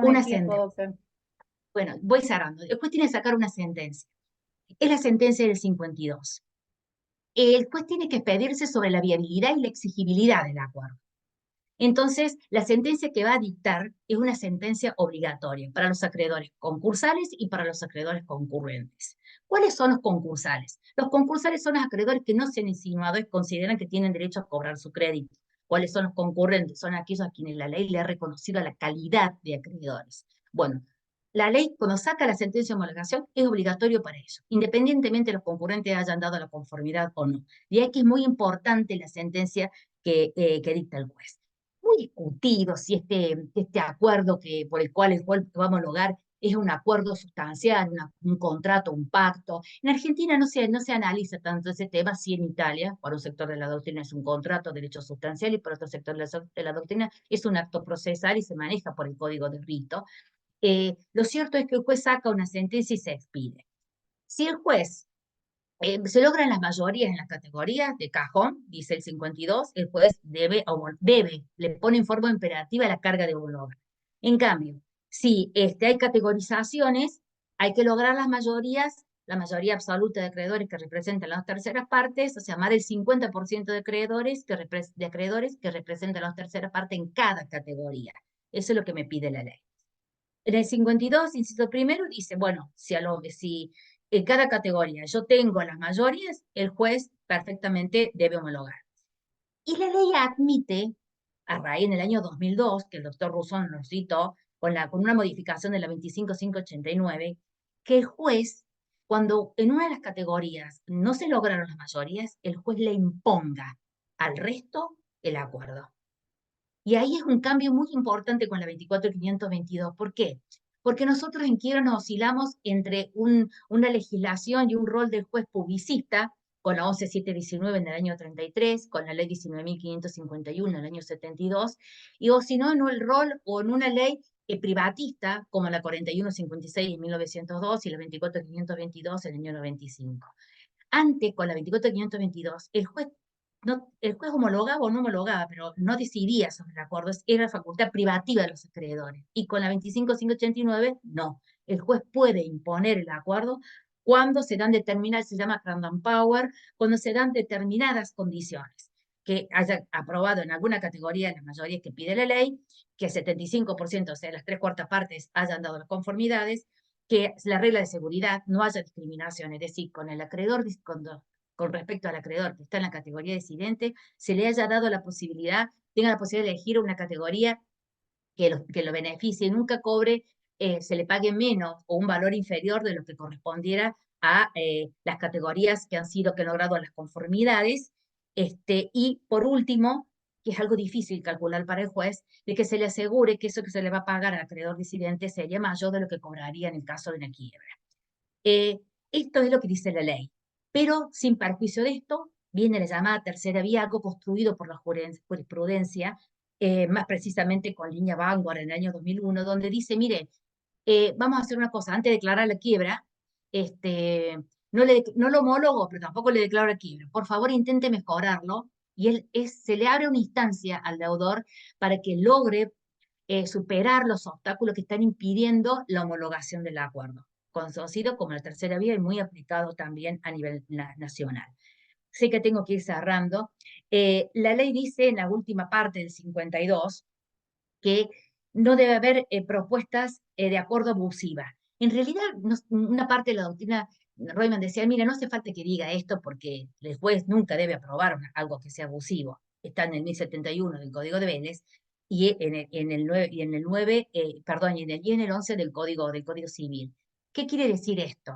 una sentencia. Bueno, voy cerrando. El juez tiene que sacar una sentencia. Es la sentencia del 52. El juez tiene que expedirse sobre la viabilidad y la exigibilidad del acuerdo. Entonces, la sentencia que va a dictar es una sentencia obligatoria para los acreedores concursales y para los acreedores concurrentes. ¿Cuáles son los concursales? Los concursales son los acreedores que no se han insinuado y consideran que tienen derecho a cobrar su crédito. ¿Cuáles son los concurrentes? Son aquellos a quienes la ley le ha reconocido la calidad de acreedores. Bueno, la ley, cuando saca la sentencia de homologación, es obligatorio para ellos, independientemente de los concurrentes hayan dado la conformidad o no. Y aquí es muy importante la sentencia que dicta el juez. Muy discutido si este acuerdo por el cual el juez va a homologar es un acuerdo sustancial, un contrato, un pacto. En Argentina no se analiza tanto ese tema, sí en Italia, para un sector de la doctrina es un contrato, derecho sustancial, y para otro sector de la doctrina es un acto procesal y se maneja por el código de rito. Lo cierto es que el juez saca una sentencia y se expide. Si el juez se logran las mayorías en las categorías de cajón, dice el 52, el juez le pone en forma imperativa la carga de homologar. En cambio, si hay categorizaciones, hay que lograr las mayorías, la mayoría absoluta de acreedores que representan las 2/3 partes, o sea, más del 50% de acreedores que representan las 2/3 partes en cada categoría. Eso es lo que me pide la ley. En el 52, inciso primero, dice, bueno, si en cada categoría yo tengo las mayorías, el juez perfectamente debe homologar. Y la ley admite, a raíz en el año 2002, que el doctor Rousseau nos citó, con una modificación de la 25589, que el juez, cuando en una de las categorías no se lograron las mayorías, el juez le imponga al resto el acuerdo. Y ahí es un cambio muy importante con la 24.522. ¿Por qué? Porque nosotros en quiebra nos oscilamos entre una legislación y un rol del juez publicista, con la 11.719 en el año 33, con la ley 19.551 en el año 72, o si no, en el rol o en una ley privatista, como la 41.56 en 1902 y la 24.522 en el año 95. Antes, con la 24.522, el juez homologaba o no homologaba, pero no decidía sobre el acuerdo, era facultad privativa de los acreedores. Y con la 25.589, no. El juez puede imponer el acuerdo cuando se dan determinadas, se llama random power, cuando se dan determinadas condiciones, que haya aprobado en alguna categoría las mayorías que pide la ley, que el 75%, o sea, las 3/4 partes hayan dado las conformidades, que la regla de seguridad no haya discriminación, es decir, con el acreedor, con respecto al acreedor que está en la categoría decidente, se le haya dado la posibilidad, tenga la posibilidad de elegir una categoría que lo beneficie y nunca cobre, se le pague menos o un valor inferior de lo que correspondiera a las categorías que han logrado las conformidades. Y por último, que es algo difícil calcular para el juez, de que se le asegure que eso que se le va a pagar al acreedor disidente sería mayor de lo que cobraría en el caso de una quiebra. Esto es lo que dice la ley, pero sin perjuicio de esto, viene la llamada tercera vía, algo construido por la jurisprudencia, más precisamente con línea Vanguard en el año 2001, donde dice, mire, vamos a hacer una cosa, antes de declarar la quiebra, no lo homólogo, pero tampoco le declaro la quiebra. Por favor, intente mejorarlo, y se le abre una instancia al deudor para que logre superar los obstáculos que están impidiendo la homologación del acuerdo, conocido como la tercera vía y muy aplicado también a nivel nacional. Sé que tengo que ir cerrando. La ley dice en la última parte del 52 que no debe haber propuestas de acuerdo abusiva. En realidad, una parte de la doctrina Royman decía, mira, no hace falta que diga esto porque el juez nunca debe aprobar algo que sea abusivo. Está en el 1071 del Código de Vélez y en el 9, y en el 9 perdón, y en el 11 del Código Civil. ¿Qué quiere decir esto?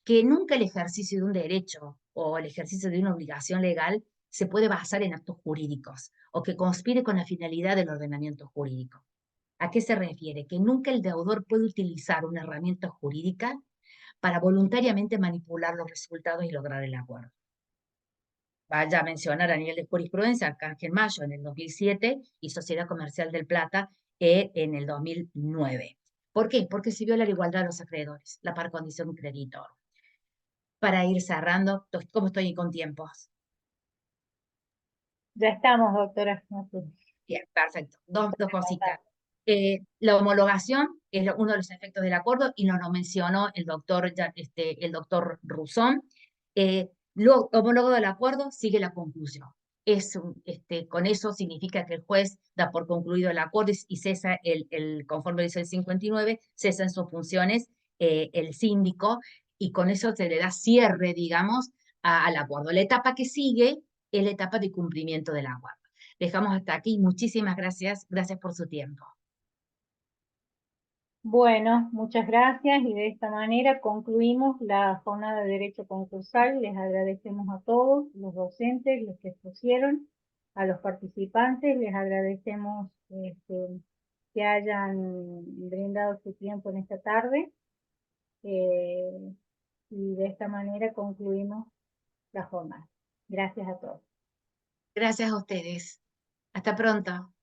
Que nunca el ejercicio de un derecho o el ejercicio de una obligación legal se puede basar en actos jurídicos o que conspire con la finalidad del ordenamiento jurídico. ¿A qué se refiere? Que nunca el deudor puede utilizar una herramienta jurídica para voluntariamente manipular los resultados y lograr el acuerdo. Vaya a mencionar a nivel de jurisprudencia Arcángel Mayo en el 2007 y Sociedad Comercial del Plata en el 2009. ¿Por qué? Porque se viola la igualdad de los acreedores, la par condición creditor. Para ir cerrando, ¿cómo estoy con tiempos? Ya estamos, doctora. Bien, perfecto. Dos cositas. La homologación es uno de los efectos del acuerdo y nos lo mencionó el doctor Rusón. Lo homólogo del acuerdo sigue la conclusión. Con eso significa que el juez da por concluido el acuerdo y cesa, conforme dice el 59, cesa en sus funciones el síndico y con eso se le da cierre, digamos, al acuerdo. La etapa que sigue es la etapa de cumplimiento del acuerdo. Dejamos hasta aquí. Muchísimas gracias. Gracias por su tiempo. Bueno, muchas gracias y de esta manera concluimos la jornada de Derecho Concursal. Les agradecemos a todos, los docentes, los que expusieron, a los participantes, les agradecemos que hayan brindado su tiempo en esta tarde y de esta manera concluimos la jornada. Gracias a todos. Gracias a ustedes. Hasta pronto.